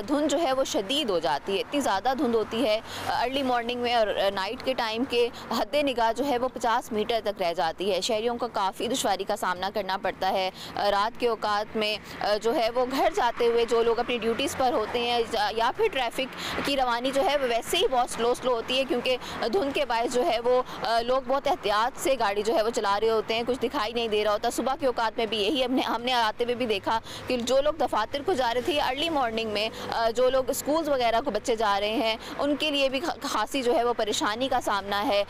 धुंध जो है वो शदीद हो जाती है। इतनी ज़्यादा धुंध होती है अर्ली मॉर्निंग में और नाइट के टाइम के हद निगाह जो है वो 50 मीटर तक रह जाती है। शहरियों का काफ़ी दुश्वारी का सामना करना पड़ता है। रात के औकात में जो है वो घर जाते हुए जो लोग अपनी ड्यूटीज़ पर होते हैं या फिर ट्रैफिक की रवानी जो है वो वैसे ही बहुत स्लो होती है क्योंकि धुंध के बायस जो है वो लोग बहुत एहतियात से गाड़ी जो है वो चला रहे होते हैं, कुछ दिखाई नहीं दे रहा होता। सुबह के औकात में भी यही हमने आते हुए भी देखा कि जो लोग दफातर को जा रहे थे अर्ली मॉर्निंग में, जो लोग स्कूल्स वगैरह को बच्चे जा रहे हैं, उनके लिए भी खासी जो है वो परेशानी का सामना है।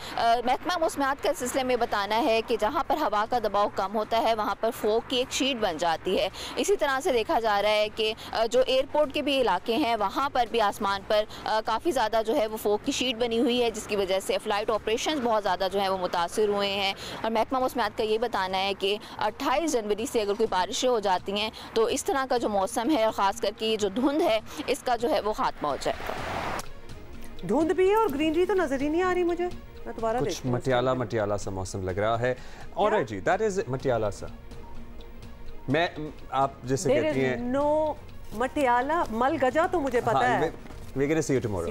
महकमा मौसमियात का सिलसिले में बताना है कि जहाँ पर हवा का दबाव कम होता है वहाँ पर फोग की एक शीट बन जाती है। इसी तरह से देखा जा रहा है कि जो एयरपोर्ट के भी इलाके हैं वहाँ पर भी आसमान पर काफ़ी ज़्यादा जो है वो फोग की शीट बनी हुई है जिसकी वजह से फ़्लाइट ऑपरेशन बहुत ज़्यादा जो है वो मुतासिर हुए हैं। और महकमा मौसमियात का ये बताना है कि 28 जनवरी से अगर कोई बारिशें हो जाती हैं तो इस तरह का जो मौसम है और ख़ास करके ये जो धुंध है इसका जो है वो खात्मा हो जाएगा। धुंध भी है और ग्रीनरी तो नजर ही नहीं आ रही मुझे। मैं दोबारा कुछ मटियाला सा मौसम लग रहा है। और जी दैट इज मटियाला सा, मैं आप जैसे कहती हैं नो मटियाला मलगजा तो मुझे पता है। We can see you tomorrow.